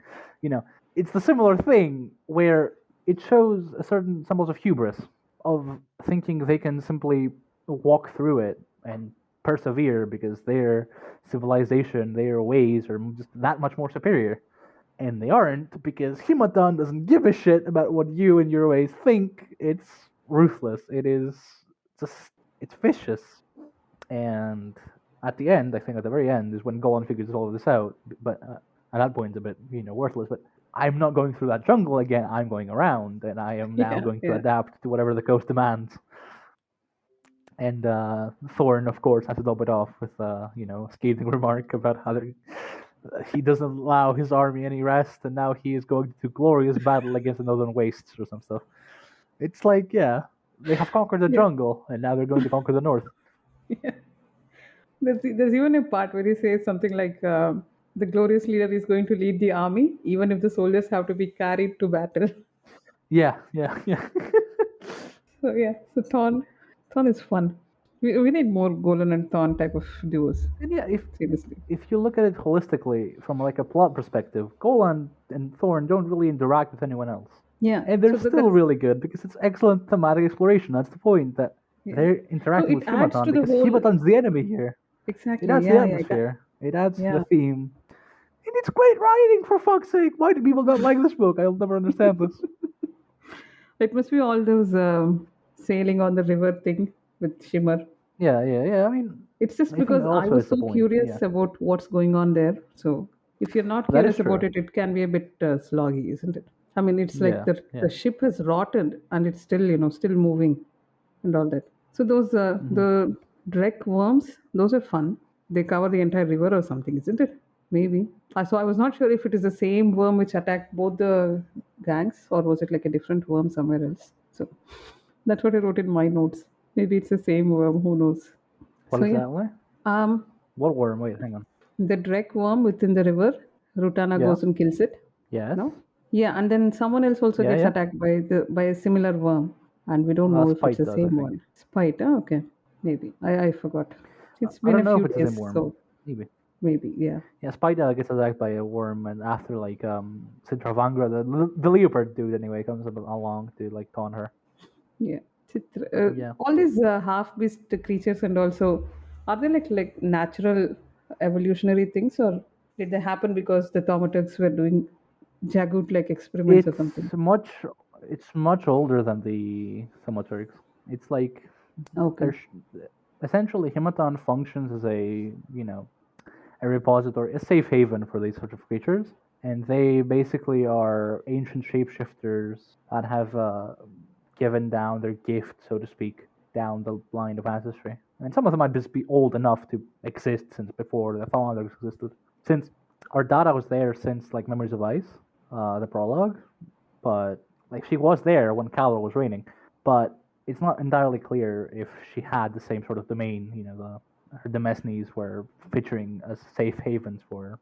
it's the similar thing where it shows a certain symbols of hubris, of thinking they can simply walk through it and persevere because their civilization, their ways are just that much more superior. And they aren't, because Himatan doesn't give a shit about what you and your ways think. It's ruthless. It's vicious. And at the end, I think at the very end, is when Golan figures all of this out. But at that point, it's a bit, worthless. But I'm not going through that jungle again. I'm going around, and I am now going to adapt to whatever the coast demands. And Thorn, of course, has to top it off with a scathing remark about how he doesn't allow his army any rest, and now he is going to glorious battle against the Northern Wastes or some stuff. It's they have conquered the jungle, and now they're going to conquer the north. Yeah. There's even a part where he says something like, the glorious leader is going to lead the army, even if the soldiers have to be carried to battle. Yeah, yeah, yeah. So yeah, so Thorn is fun. We need more Golan and Thorn type of duos. And yeah, Seriously. if you look at it holistically from like a plot perspective, Golan and Thorn don't really interact with anyone else. Yeah. And So they're still that's really good because it's excellent thematic exploration. That's the point, that yeah. they're No, interacting it with adds Himaton to the because whole. Himaton's the enemy here. It Exactly. adds the Yeah. Yeah. atmosphere. It adds the Yeah. theme. And it's great writing, for fuck's sake. Why do people not like this book? I'll never understand this. It must be all those sailing on the river thing with Shimmer. Yeah, yeah, yeah. I mean, It's just I think because I also was is the so point. Yeah, curious about what's going on there. So if you're not that is curious about true. it, it can be a bit sloggy, isn't it? I mean, it's like Yeah, the yeah. ship has rotted and it's still still moving and all that. So those Hmm. the Drek worms, those are fun. They cover the entire river or something, isn't it? Maybe. So I was not sure if it is the same worm which attacked both the gangs, or was it like a different worm somewhere else. So that's what I wrote in my notes. Maybe it's the same worm. Who knows? What So is yeah. that way? Um, What worm? Wait, hang on. the Drek worm within the river, Rutana Yeah. goes and kills it. Yes. No? Yeah, and then someone else also Yeah, gets yeah. attacked by a similar worm, and we don't know if it's Spite the does, I same think. one. Spite, okay. Maybe. I forgot. It's I been don't a know if few it's the same days, worm. so Maybe. maybe, yeah. Yeah, Spite gets attacked by a worm, and after like Sintravangra, the leopard dude anyway, comes along to like taunt her. Yeah. Yeah. All these half beast creatures and also, are they like natural evolutionary things, or did they happen because the thaumaturgs were doing jagut like experiments or It's something? much it's much older than the Thaumaturgs. It's like Okay. there's essentially Himaton functions as a repository, a safe haven for these sorts of creatures, and they basically are ancient shapeshifters that have given down their gift, so to speak, down the line of ancestry. And some of them might just be old enough to exist since before the Thaumaturgs existed. Since our data was there since like Memories of Ice, the prologue, but like she was there when Kallor was reigning, but it's not entirely clear if she had the same sort of domain. Her Demesnes were featuring as safe havens for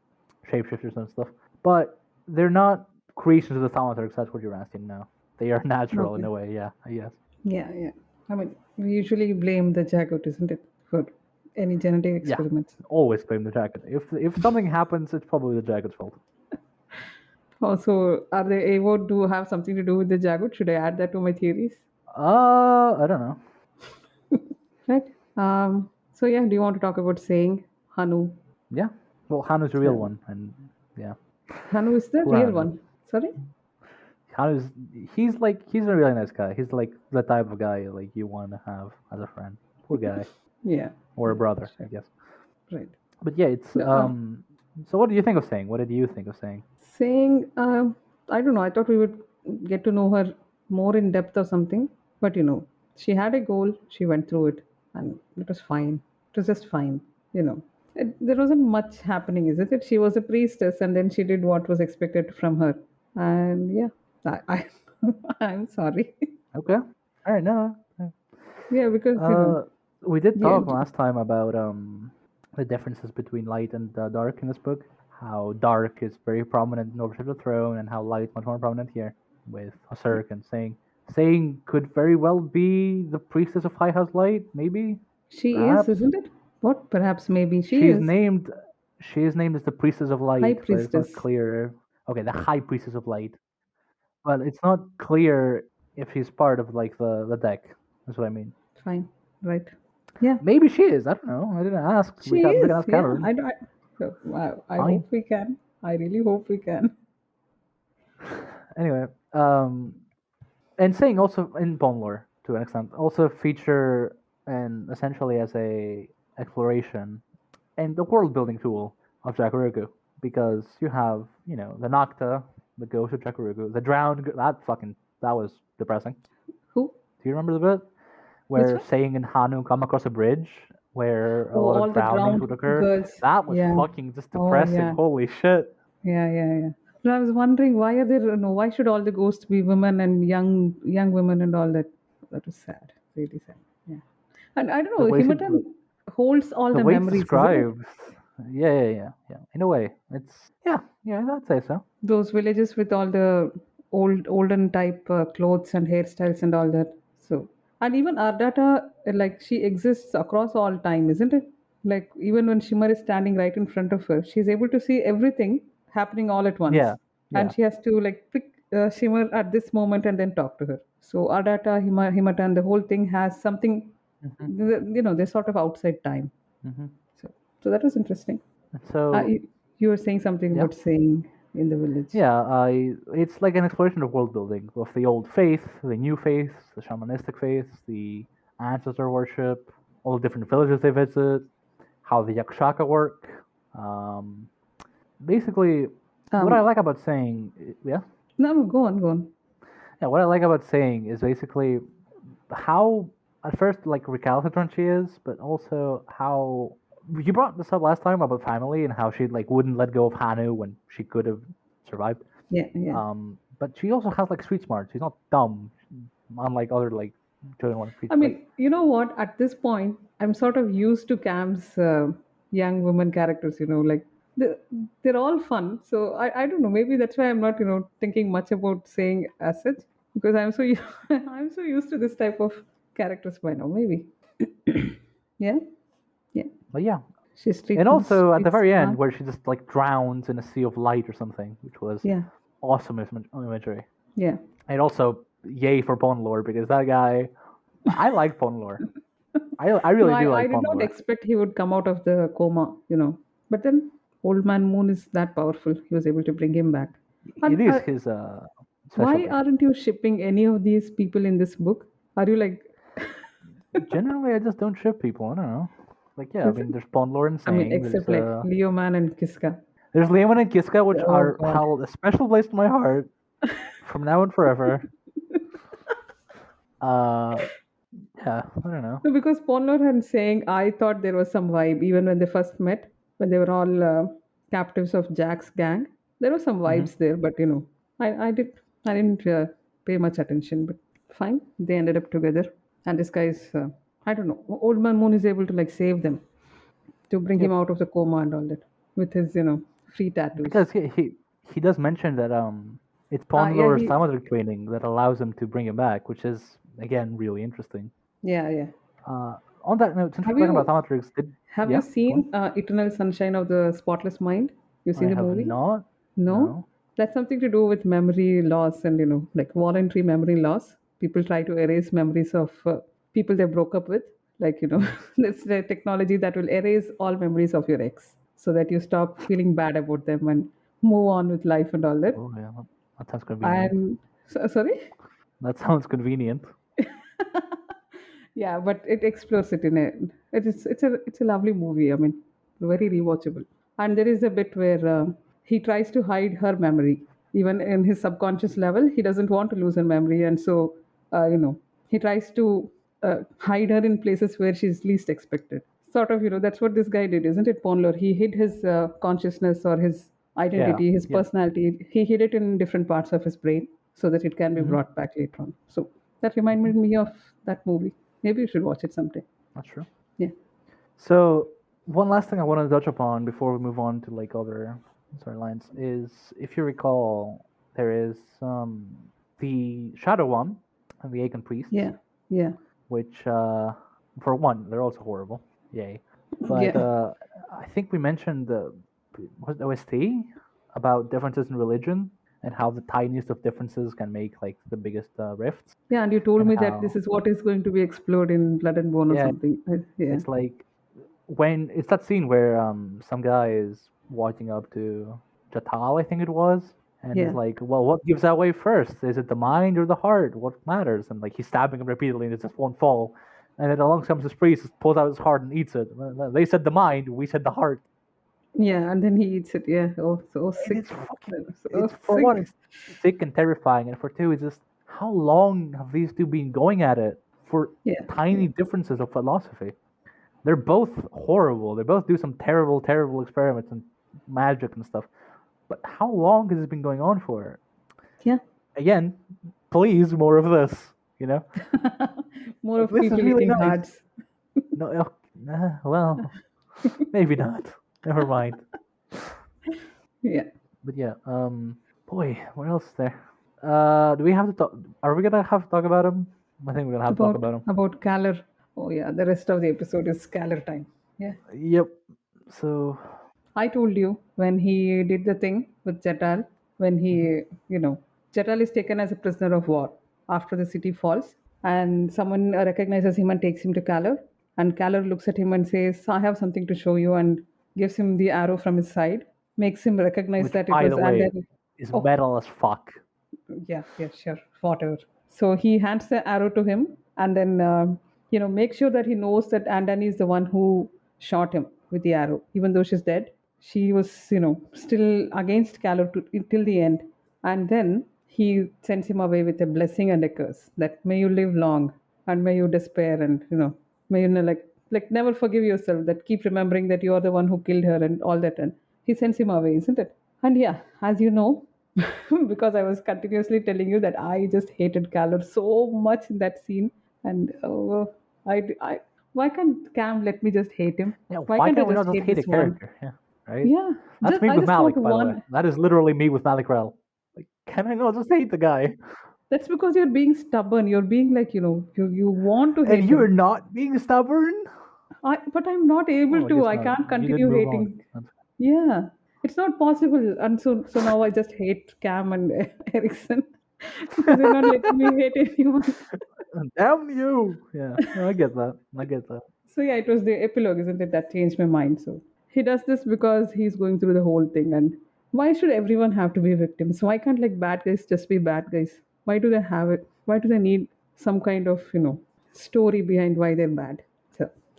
shapeshifters and stuff, but they're not creations of the Thaumaturgs. That's what you're asking now. They are natural in Okay. a way. Yeah, yes. Yeah, yeah. I mean, we usually blame the jagut, isn't it, for any genetic Yeah, experiments. always blame the jacket. If something happens, it's probably the jacket's fault. Also, are they able to have something to do with the jagut? Should I add that to my theories? I don't know. Right. So yeah, do you want to talk about saying Hanu? Yeah. Well, Hanu's a real So one, and yeah, Hanu is the poor real Hanu. one. Sorry. Hanu's he's a really nice guy. He's like the type of guy like you want to have as a friend. Poor guy, Yeah. or a Yeah. brother, I Sure. guess. Right. But yeah, it's No, So what do you think of saying? What did you think of saying? saying I don't know. I thought we would get to know her more in depth or something. But she had a goal. She went through it, and it was fine. It was just fine. There wasn't much happening, isn't it? She was a priestess, and then she did what was expected from her. And yeah, I I'm sorry. Okay. All right. No. Yeah, because Uh, we did yeah, talk last time about the differences between light and dark in this book. How dark is very prominent in Overship of the Throne, and how light much more prominent here with Hasurk and saying. Saying could very well be the priestess of High House Light, maybe, she is, perhaps. isn't it? What? Perhaps, maybe she She's is named. She is named as the priestess of high light, but it's not priestess. clear. Okay, the high priestess of light, but it's not clear if she's part of like the deck. That's what I mean. Fine, right? Yeah, Maybe she is. I don't know. I didn't ask. she We can is. ask Yeah, Cavern. so, I Fine. hope we can. I really hope we can. Anyway, and saying also in Bone Lore to an extent also feature and essentially as a exploration and the world building tool of Jacurugu, because you have the Nocta, the ghost of Jacurugu, the drowned. That was depressing. Who? Do you remember the bit Which where one? Saying and Hanu come across a bridge where a Oh, lot of all the drownings drowned would occur? girls. That was Yeah. fucking just Oh, depressing. yeah. Holy shit. Yeah. But I was wondering why are there no? Why should all the ghosts be women and young women and all that? That was sad. Really sad. Yeah. And I don't The know. way she Himatan holds all the the way it's memories, isn't it? described. Yeah. In a way, it's yeah. I'd say so. Those villages with all the olden type clothes and hairstyles and all that. So, and even Ardata, like she exists across all time, isn't it? Like even when Shimmer is standing right in front of her, she's able to see everything happening all at once, Yeah, and yeah. she has to like pick Shimmer at this moment and then talk to her. So Ardata, Himata, and the whole thing has something, Hmm. they're sort of outside time. Hmm. So, so that was interesting. So You were saying something yeah, about saying in the village. yeah. It's like an exploration of world building of the old faith, the new faith, the shamanistic faith, the ancestor worship, all the different villages they visit, how the yakshaka work. Um, Basically, what I Um, like about saying, yeah, no, no, go on, go on. yeah, what I like about saying is basically how at first like recalcitrant she is, but also how you brought this up last time about family and how she like wouldn't let go of Hanu when she could have survived. Yeah, yeah. But she also has like street smart. She's not dumb, unlike other like children one street I like mean, you know what? At this point, I'm sort of used to Cam's young woman characters. Like they're, they're all fun. So I don't know. Maybe that's why I'm not thinking much about saying as such because I'm so I'm so used to this type of characters by now. Maybe. Yeah, yeah. but yeah. She's And also at the street very end smart. where she just like drowns in a sea of light or something, which was Yeah, awesome imagery. yeah. And also yay for Ponlor because that guy I like Ponlor. I No, really do I like did not Ponlor. expect he would come out of the coma. But then Old Man Moon is that powerful. He was able to bring him back. It And is his why specialty. aren't you shipping any of these people in this book? Are you like, Generally, I just don't ship people. I don't know. Like yeah, I is it? mean, there's Ponlor and I mean, Sang. except like Leo Man and Kiska. There's Leomon and Kiska, which Oh are God. held a special place in my heart from now and forever. Uh, yeah, I don't know. No, because Ponlor had saying, I thought there was some vibe even when they first met, when they were all captives of Jack's gang. There were some Hmm. vibes there, but I didn't pay much attention. But fine, they ended up together, and this guy is, I don't know, Old Man Moon is able to like save them to bring him Yep, out of the coma and all that with his free tattoos. because he does mention that it's Yeah, Ponlor's Samadrik training that allows him to bring him back, which is again really interesting. yeah. Uh, on that note, since we're Have talking about you Thaumaturgs, did have you yeah, go on. seen Eternal Sunshine of the Spotless Mind? You I seen the have movie? not. No, No. that's something to do with memory loss and like voluntary memory loss. People try to erase memories of people they broke up with. Like Hmm. it's the technology that will erase all memories of your ex, so that you stop feeling bad about them and move on with life and all that. Oh yeah, that sounds convenient. And sorry. That sounds convenient. Yeah, but it explores it in a it's a lovely movie. I mean, very rewatchable. And there is a bit where he tries to hide her memory, even in his subconscious level. He doesn't want to lose her memory, and so he tries to hide her in places where she's least expected. Sort of, that's what this guy did, isn't it, Ponlor? He hid his consciousness or his Yeah. identity, his Yeah. personality. He hid it in different parts of his brain so that it can be Hmm. brought back later on. So that reminded me of that movie. Maybe you should watch it someday. That's true. Yeah. So one last thing I want to touch upon before we move on to like other storylines is, if you recall, there is the Shadow One and the Aegon Priests, Yeah. Yeah. which for one they're also horrible. Yay. But Yeah. I think we mentioned the was it OST about differences in religion and how the tiniest of differences can make like the biggest rifts, Yeah. And you told and me that this how is what is going to be explored in Blood and Bone or yeah, something. Yeah. it's like when it's that scene where some guy is walking up to Jatal, I think it was, and is Yeah. like, well, what gives away first? Is it the mind or the heart? What matters? And like he's stabbing him repeatedly, and it just won't fall. And then along comes this priest, pulls out his heart and eats it. They said the mind, we said the heart. Yeah. And then he eats it. Yeah. Oh, so And sick. it's fucking, So it's for one, sick. it's sick and terrifying, and for two, it's just how long have these two been going at it for Yeah. Yeah. tiny differences of philosophy? They're both horrible. They both do some terrible, terrible experiments and magic and stuff. But how long has this been going on for? Yeah. Again, please more of this. You know, More like of this is people really eating nice. hearts. No, well, maybe not. Never mind. Yeah. But yeah, boy, what else is there? Do we have to talk? Are we gonna have to talk about him? I think we're gonna have to talk About about him. about Kallor. Oh yeah, the rest of the episode is Kallor time. Yeah. Yep. So, I told you when he did the thing with Jetal, when mhm. Jetal is taken as a prisoner of war after the city falls, and someone recognizes him and takes him to Kallor, and Kallor looks at him and says, "I have something to show you," and gives him the arrow from his side, makes him recognize Which, that it by was the way, Andal. is Oh, metal as fuck. yeah, yeah, sure, whatever. So he hands the arrow to him, and then make sure that he knows that Andani is the one who shot him with the arrow, even though she's dead. She was, still against Kallor till the end, and then he sends him away with a blessing and a curse that may you live long and may you despair and may you like never forgive yourself. That keep remembering that you are the one who killed her and all that, and he sends him away, isn't it? And yeah, as you know, because I was continuously telling you that I just hated Kallor so much in that scene. And why can't Cam let me just hate him? Yeah, Why why can't I can't we just not just hate hate a this one? character? Yeah, right? Yeah, That's me I with just want Malik, by the way. one. That is literally me with Malik Rel. Like, can I not just hate the guy? That's because you're being stubborn. You're being like you want to And hate you're him. not being stubborn? But I'm not able Oh, I to. guess I not. can't You did continue move on. hating. Yeah, it's not possible. And so now I just hate Cam and Erickson because they're not letting me hate anyone. Damn you! Yeah, no, I get that. I get that. So yeah, it was the epilogue, isn't it, that changed my mind. So he does this because he's going through the whole thing, and why should everyone have to be victims? Why can't like bad guys just be bad guys? Why do they have it? Why do they need some kind of story behind why they're bad?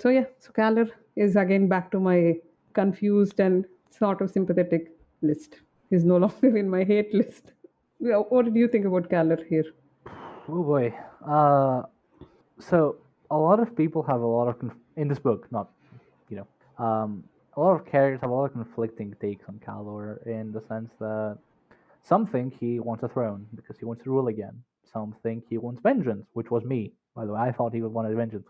So yeah, so Kallor is again back to my confused and sort of sympathetic list. He's no longer in my hate list. Yeah, what did you think about Kallor here? Oh boy. Uh, so a lot of people have a lot of in this book, not you know, a lot of characters have a lot of conflicting takes on Kallor in the sense that some think he wants a throne because he wants to rule again. Some think he wants vengeance, which was me, by the way. I thought he would want vengeance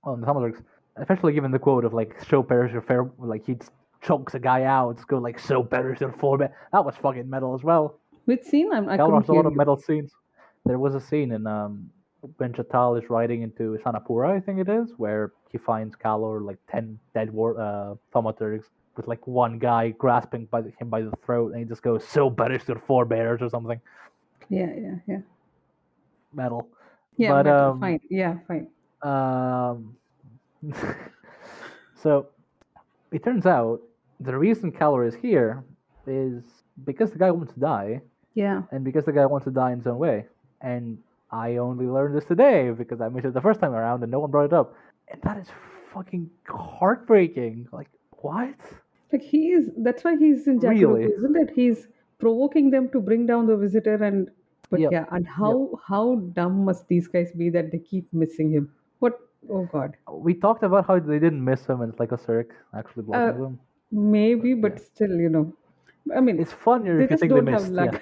on the Thaumaturgs, especially given the quote of like "so perish your fair," like he chokes a guy out, it's go like "so perish your forebear." That was fucking metal as well. Which scene? I Kallor couldn't has a hear lot of you. metal scenes. There was a scene in when Chatal is riding into Sanapura, I think it is, where he finds Kallor like 10 dead thaumaturgs with like one guy grasping him by the throat, and he just goes "so perish your forebears" or something. Yeah, yeah, yeah. Metal. Yeah, But metal. Fine. Yeah, fine. um so it turns out the reason Kallor is here is because the guy wants to die, Yeah. and because the guy wants to die in his own way. And I only learned this today because I missed it the first time around and no one brought it up. And that is fucking heartbreaking. Like, what? Like he is. That's why he's in Really? Jakuroku, isn't it? He's provoking them to bring down the visitor, and but Yep. yeah, and Yep. how dumb must these guys be that they keep missing him? What? Oh God. We talked about how they didn't miss him and it's like a Cirque actually Uh, blocking them. But maybe, yeah. but still, I mean, It's funnier they if you just think they don't have missed. Yeah. luck.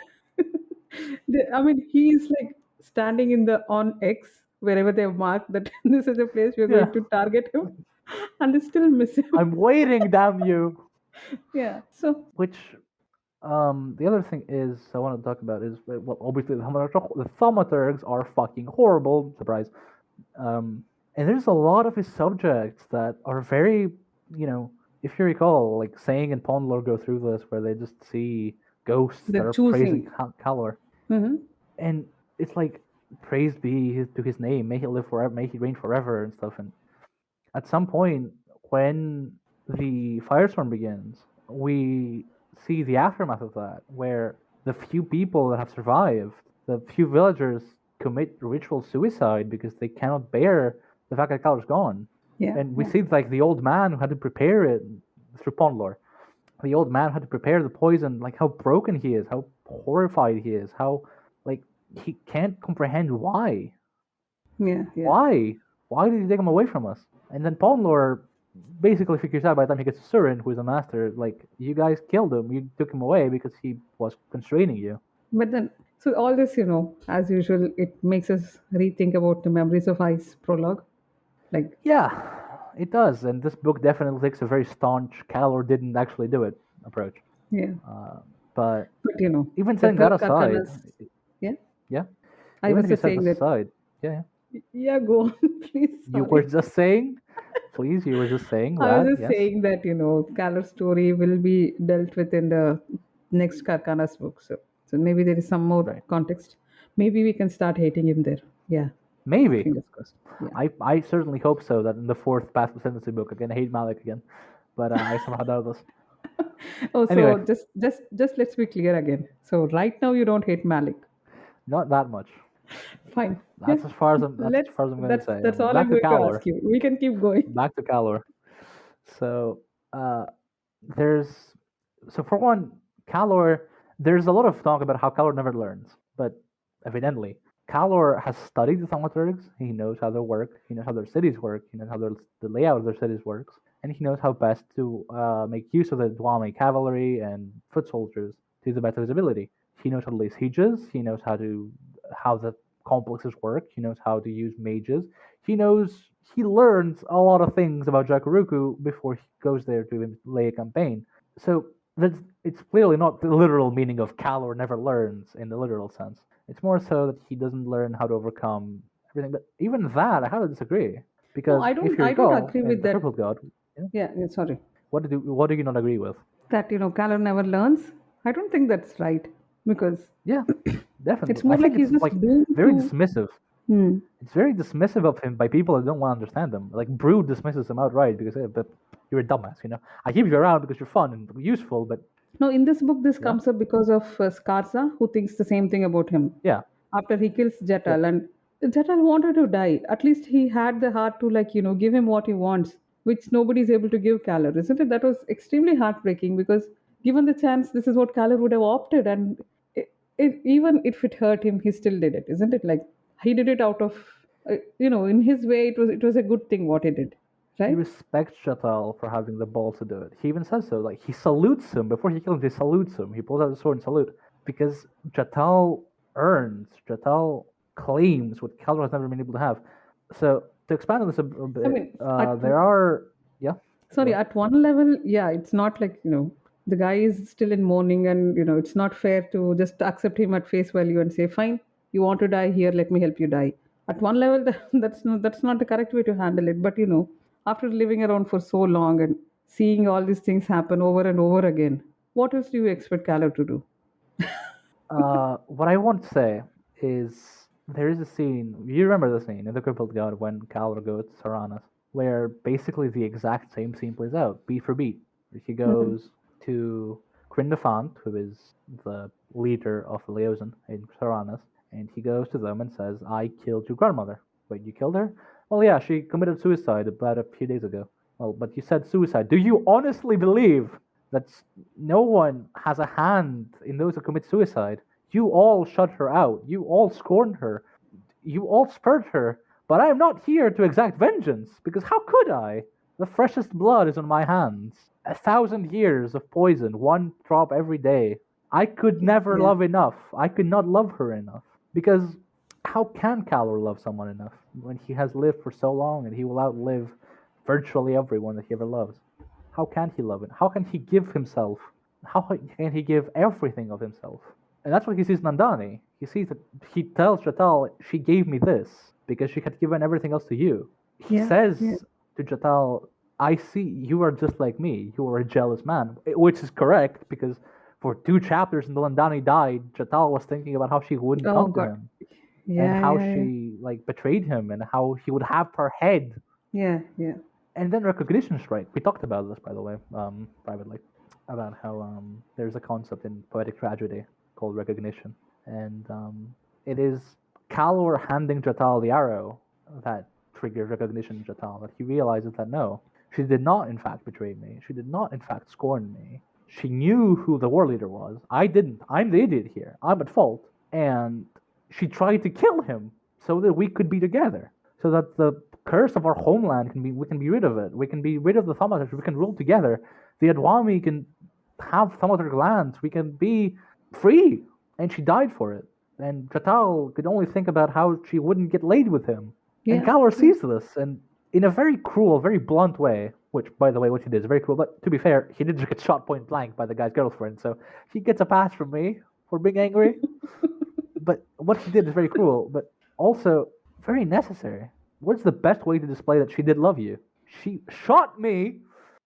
I mean, he's like standing in the on X wherever they have marked that this is a place we're Yeah. going to target him, and they still miss him. I'm waiting, damn you. Yeah. So Which the other thing is I want to talk about is well, obviously the thaumaturgs are fucking horrible. Surprise. And there's a lot of his subjects that are very, you know, if you recall, like saying and Pondlor go through this where they just see ghosts that they're are praising choosing. Kallor, Hmm. and it's like praised be to his name, may he live forever, may he reign forever, and stuff. And at some point, when the firestorm begins, we see the aftermath of that, where the few people that have survived, the few villagers commit ritual suicide because they cannot bear the fact that Kallor's gone. Yeah. And we Yeah. see like the old man who had to prepare it through Pondlore. The old man had to prepare the poison, like how broken he is, how horrified he is, how like he can't comprehend why. Yeah. Yeah. Why? Why did he take him away from us? And then Pawnlore basically figures out by the time he gets to Surin, who is a master, like, you guys killed him. You took him away because he was constraining you. But then, so all this, as usual, it makes us rethink about the Memories of Ice prologue. Like, Yeah. It does, and this book definitely takes a very staunch Kallor didn't actually do it approach. Yeah. But But even the setting that third aside, Karkanas. Yeah. yeah, I even was if you just set saying this that. aside, yeah, Yeah, go on, please. you were Sorry. just saying, please, you were just saying I was that, just yes, saying that, Kallor's story will be dealt with in the next Karkana's book. So maybe there is some more right, context. Maybe we can start hating him there. Yeah. maybe. Fingers crossed. Yeah. I certainly hope so that in the fourth Path of Ascendancy book, I can hate Malik again, but I somehow doubt this. Oh, Anyway, so just let's be clear again. So right now you don't hate Malik. not that much. Fine. Yeah. That's as far as I'm going to That's say. that's all Back I'm to going to Kallor. ask you. We can keep going. Back to Kallor. So, uh, there's so for one, Kallor. There's a lot of talk about how Kallor never learns, but evidently, Kallor has studied the thaumaturgs. He knows how they work. He knows how their cities work. He knows how the layout of their cities works, and he knows how best to make use of the Dwami cavalry and foot soldiers to the best of his ability. He knows how to lay sieges. He knows how the complexes work. He knows how to use mages. He learns a lot of things about Jakuruku before he goes there to lay a campaign. So it's clearly not the literal meaning of Kallor never learns in the literal sense. It's more so that he doesn't learn how to overcome everything. But even that, I have to disagree No, because I if don't you I don't recall agree in with the that. Crippled God, yeah, Yeah, sorry. what do you not agree with? That Kallor never learns. I don't think that's right because Yeah, it's definitely. I more like think he's it's just like doomed very to. dismissive. Hmm. It's very dismissive of him by people that don't want to understand him. Like Brood dismisses him outright because but you're a dumbass. I keep you around because you're fun and useful, but No, in this book, this you know, comes up because of Skarza, who thinks the same thing about him. yeah, After he kills yeah. Jetal, and Jetal wanted to die. At least he had the heart to, give him what he wants, which nobody is able to give Kallor, isn't it? That was extremely heartbreaking because, given the chance, this is what Kallor would have opted, and even if it hurt him, he still did it, isn't it? Like he did it out of, in his way, it was a good thing what he did, He right? respects Jatal for having the balls to do it. He even says so. Like he salutes him before he kills him. He salutes him. He pulls out his sword and salute because Jatal claims what Kallor has never been able to have. So to expand on this a I bit, mean, at there are yeah. sorry, Go at one level, yeah, it's not like, the guy is still in mourning and, it's not fair to just accept him at face value and say, fine, you want to die here, let me help you die. At one level, that's not the correct way to handle it. But, after living around for so long and seeing all these things happen over and over again, what else do you expect Kallor to do? What I want to say is there is a scene. You remember the scene in the Crippled God when Kallor goes to Saranas, where basically the exact same scene plays out, beat for beat. Where he Mhm. goes to Crindefant, who is the leader of the Leozen in Saranas, and he goes to them and says, "I killed your grandmother." Wait, you killed her? Well, yeah, she committed suicide about a few days ago. Well, but you said suicide. Do you honestly believe that no one has a hand in those who commit suicide? You all shut her out. You all scorned her. You all spurned her. But I am not here to exact vengeance, because how could I? The freshest blood is on my hands. 1,000 years of poison, one drop every day. I could never Yeah. love enough. I could not love her enough. Because how can Kallor love someone enough when he has lived for so long and he will outlive virtually everyone that he ever loves? How can he love it? How can he give himself? How can he give everything of himself? And that's what he sees in Nandani. He sees that he tells Jatal, "She gave me this because she had given everything else to you." He Yeah. Yeah. says to Jatal, "I see you are just like me. You are a jealous man," which is correct because for 2 chapters until Nandani died, Jatal was thinking about how she wouldn't Oh, come to God. him and Yeah, how yeah, yeah. she like betrayed him and how he would have her head. Yeah, yeah. And then recognition strike. We talked about this, by the way, privately, about how there's a concept in poetic tragedy called recognition, and it is Kallor handing Jatal the arrow that triggers recognition in Jatal. That he realizes that no, she did not in fact betray me. She did not in fact scorn me. She knew who the war leader was. I didn't. I'm the idiot here. I'm at fault. And she tried to kill him so that we could be together, so that the curse of our homeland we can be rid of it. We can be rid of the Thaumaturgs. We can rule together. The Adwami can have Thaumaturg lands. We can be free. And she died for it. And Jatal could only think about how she wouldn't get laid with him. And Yeah. Kallor Yeah. sees this, and in a very cruel, very blunt way, which, by the way, what he did is very cruel, but to be fair, he did just get shot point blank by the guy's girlfriend, so he gets a pass from me for being angry. But what he did is very cruel, but also very necessary. What's the best way to display that she did love you? She shot me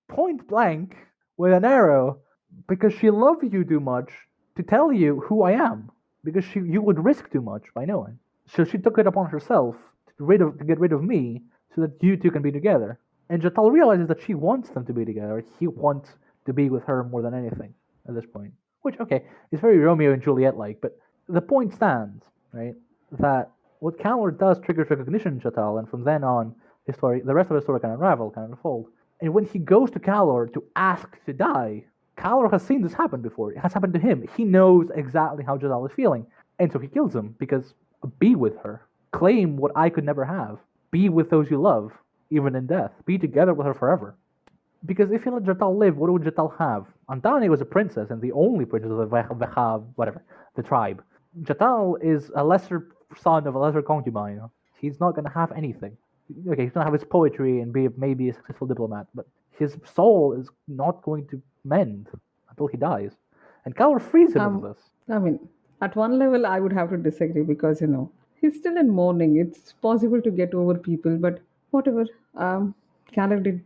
point blank with an arrow because she loved you too much to tell you who I am, because you would risk too much by knowing. So she took it upon herself to get rid of me so that you two can be together. And Jatal realizes that she wants them to be together. He wants to be with her more than anything at this point. Which, okay, is very Romeo and Juliet like, but the point stands, right? That what Kallor does triggers recognition in Jatal, and from then on, the rest of the story can unravel, can unfold. And when he goes to Kallor to ask to die, Kallor has seen this happen before. It has happened to him. He knows exactly how Jatal is feeling. And so he kills him because be with her. Claim what I could never have. Be with those you love, even in death. Be together with her forever. Because if you let Jatal live, what would Jatal have? Antane was a princess and the only princess of the the tribe. Jatal is a lesser son of a lesser concubine. He's not going to have anything. Okay, he's going to have his poetry and be maybe a successful diplomat, but his soul is not going to mend until he dies. And Kallor frees him of this. I mean, at one level, I would have to disagree because, he's still in mourning. It's possible to get over people, but whatever. Kallor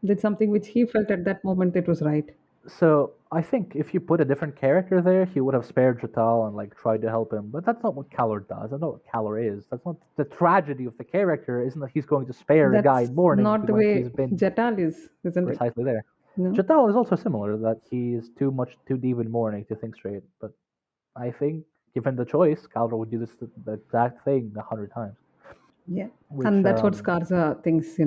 did something which he felt at that moment it was right. So I think if you put a different character there, he would have spared Jatal and tried to help him. But that's not what Kallor does. That's not what Kallor is. That's not the tragedy of the character. Isn't that he's going to spare a guy That's in mourning not the when way he's been Jatal is, isn't it? precisely there. No? Jatal is also similar, that he is too deep in mourning to think straight. But I think, given the choice, Kallor would do the exact thing 100 times. Yeah. Which, And that's what Skarza thinks,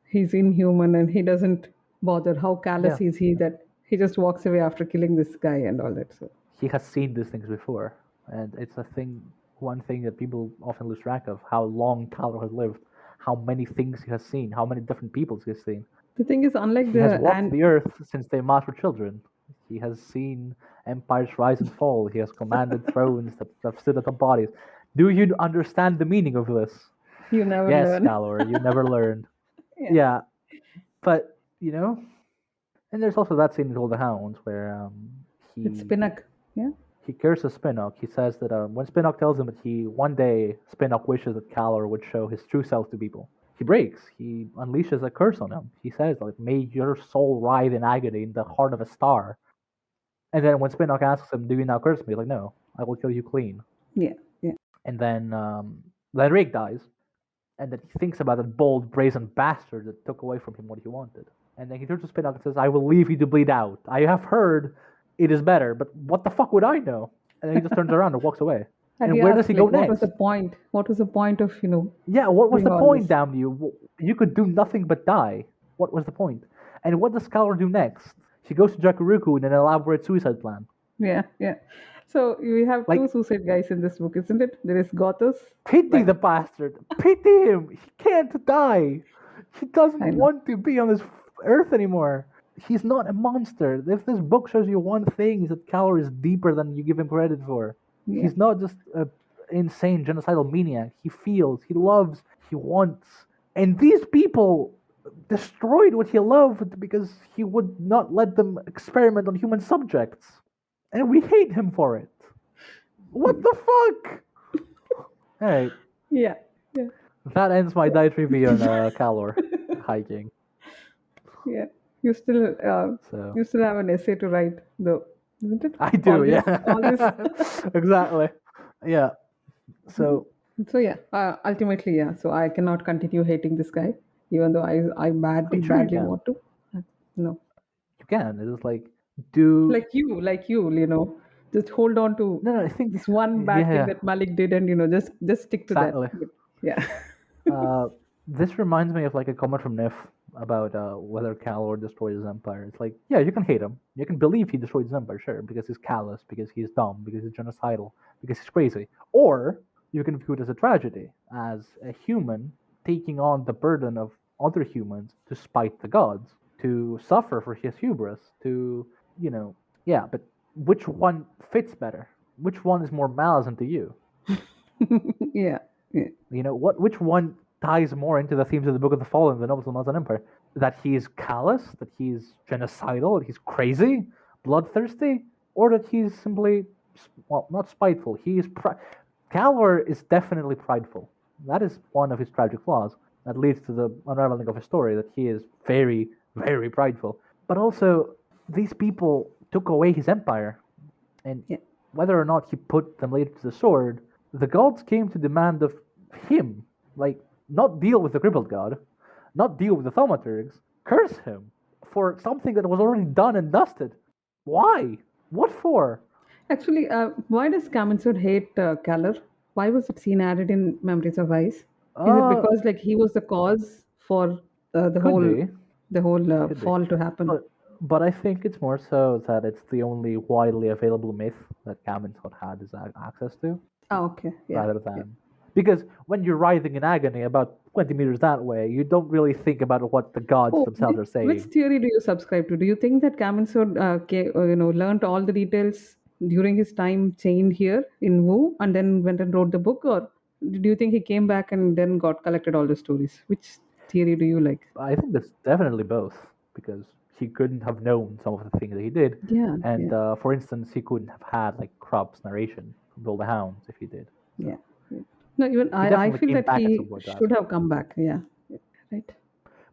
He's inhuman and he doesn't bother. How callous Yeah. is he that he just walks away after killing this guy and all that. So He has seen these things before, and it's one thing that people often lose track of: how long Kallor has lived, how many things he has seen, how many different peoples he has seen. the thing is, unlike He has the walked the earth since they were children. He has seen empires rise and fall. He has commanded thrones that have stood atop bodies. Do you understand the meaning of this? you never Yes, learn. Kallor, you never learned. Yeah, but and there's also that scene in All the Hounds where It's Pinnock. Yeah. he curses Spinnock. He says that when Spinnock tells him that one day Spinnock wishes that Kallor would show his true self to people, he breaks. He unleashes a curse on him. He says, may your soul writhe in agony in the heart of a star. And then when Spinnock asks him, do you now curse me? He's like, no, I will kill you clean. Yeah. Yeah. And then Rick dies. And then he thinks about that bold, brazen bastard that took away from him what he wanted. And then he turns to Spinnock and says, I will leave you to bleed out. I have heard it is better, but what the fuck would I know? And then he just turns around and walks away. And where does he go next? What was the point? What was the point of, Yeah, what was the doing all point, this? damn you? You could do nothing but die. What was the point? And what does Kallor do next? She goes to Jakuruku in an elaborate suicide plan. Yeah, yeah. So we have two suicide guys in this book, isn't it? There is Gothos. Pity the bastard. Pity him. He can't die. He doesn't want to be on this earth anymore. He's not a monster. If this book shows you one thing, is that Kallor is deeper than you give him credit for. Yeah. He's not just an insane genocidal maniac. He feels, he loves, he wants. And these people destroyed what he loved because he would not let them experiment on human subjects. And we hate him for it. What the fuck? Alright. Yeah. Yeah. That ends my diet review on Kallor hiking. Yeah. You still have an essay to write, though, isn't it? I do, Exactly. Yeah. So yeah, ultimately, yeah. So I cannot continue hating this guy, even though I badly want to. No. You can. It's just do like you, just hold on to I think this one bad thing that Malik did, and just stick to that. Yeah. This reminds me of a comment from Nif about whether Kallor destroyed his empire. It's you can hate him. You can believe he destroyed his empire, sure, because he's callous, because he's dumb, because he's genocidal, because he's crazy. Or you can view it as a tragedy, as a human taking on the burden of other humans to spite the gods, to suffer for his hubris, to, but which one fits better? Which one is more Malazan to you? Yeah. Which one ties more into the themes of the Book of the Fallen than Nobles of the Malazan Empire. That he's callous, that he's genocidal, that he's crazy, bloodthirsty, or that he's simply, well, not spiteful. Kallor is definitely prideful. That is one of his tragic flaws. That leads to the unraveling of his story, that he is very, very prideful. But also, these people took away his empire. And whether or not he put them later to the sword, the gods came to demand of him, like, not deal with the crippled god, not deal with the thaumaturgs, curse him for something that was already done and dusted. Why? What for? Actually, why does Kaminsud hate Kallor? Why was that scene added in Memories of Ice? Is it because like he was the cause for the whole fall to happen? But I think it's more so that it's the only widely available myth that Kaminsud had access to. Oh, okay. Yeah. Rather than because when you're writhing in agony about 20 meters that way, you don't really think about what the gods themselves are saying. Which theory do you subscribe to? Do you think that Kaminsud, learned all the details during his time chained here in Wu and then went and wrote the book, or do you think he came back and then got collected all the stories? Which theory do you like? I think it's definitely both, because he couldn't have known some of the things that he did. Yeah. And for instance, he couldn't have had like Krupp's narration from Build the Hounds if he did. So. Yeah. No, even I feel that he should have come back. Yeah. Right.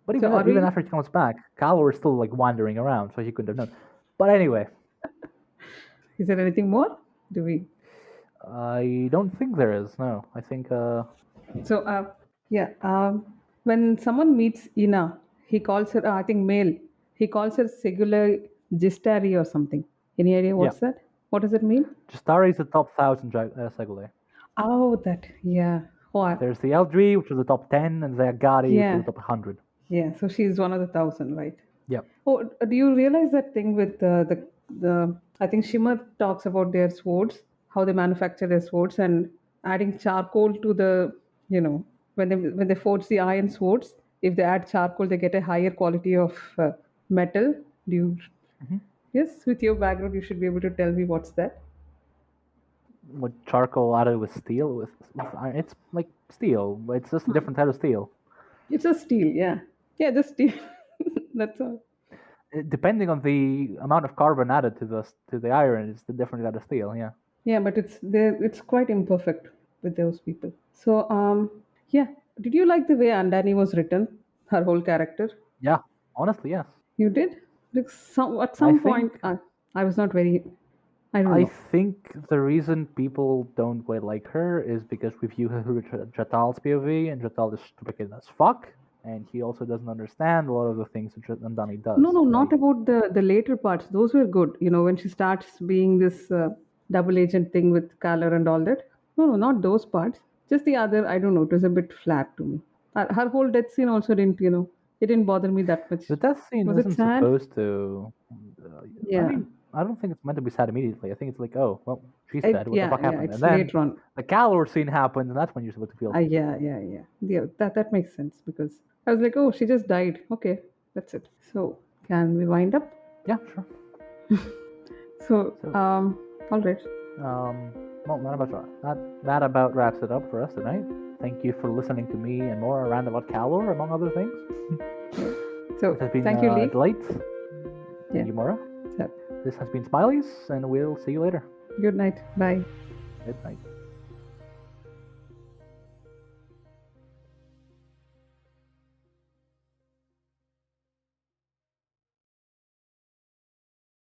But even after he comes back, Kallor is still like wandering around, so he couldn't have known. But anyway. Is there anything more? Do we? I don't think there is. No, I think. When someone meets Ina, he calls her. I think Mael. He calls her Segula Gistari or something. Any idea what's that? What does it mean? Gistari is the top 1,000 Segulae. Oh, that, yeah. Oh, there's the Eldri, which is the top 10, and the Agari, which is the top 100. Yeah, so she's one of the 1,000, right? Yep. Oh, do you realize that thing with the I think Shimmer talks about their swords, how they manufacture their swords, and adding charcoal to the, when they forge the iron swords, if they add charcoal, they get a higher quality of metal. Do you? Mm-hmm. Yes, with your background, you should be able to tell me what's that. With charcoal added with steel, with iron, it's like steel. It's just a different type of steel. It's a steel, yeah, just steel. That's all. Depending on the amount of carbon added to the iron, it's the different kind of steel. Yeah. Yeah, but it's quite imperfect with those people. So did you like the way Andani was written? Her whole character. Yeah, honestly, yes. You did? Because at some point, I was not very. I think the reason people don't quite like her is because we view her through Jatal's POV, and Jatal is stupid as fuck, and he also doesn't understand a lot of the things that Andani does. No, not about the later parts. Those were good. When she starts being this double agent thing with Kallor and all that. No, not those parts. Just the other, I don't know, it was a bit flat to me. Her whole death scene also didn't, it didn't bother me that much. The death scene wasn't supposed to. I don't think it's meant to be sad immediately. I think it's like, oh, well, she's dead. What the fuck happened? And then later on, the Kallor scene happens, and that's when you're supposed to feel. Yeah. That makes sense, because I was like, oh, she just died. Okay, that's it. So can we wind up? Yeah, sure. So all right. Well, that about wraps it up for us tonight. Thank you for listening to me and more around about Kallor, among other things. So thank you, Lee. Delight. Thank you, Maura. This has been Smiley's, and we'll see you later. Good night. Bye. Good night.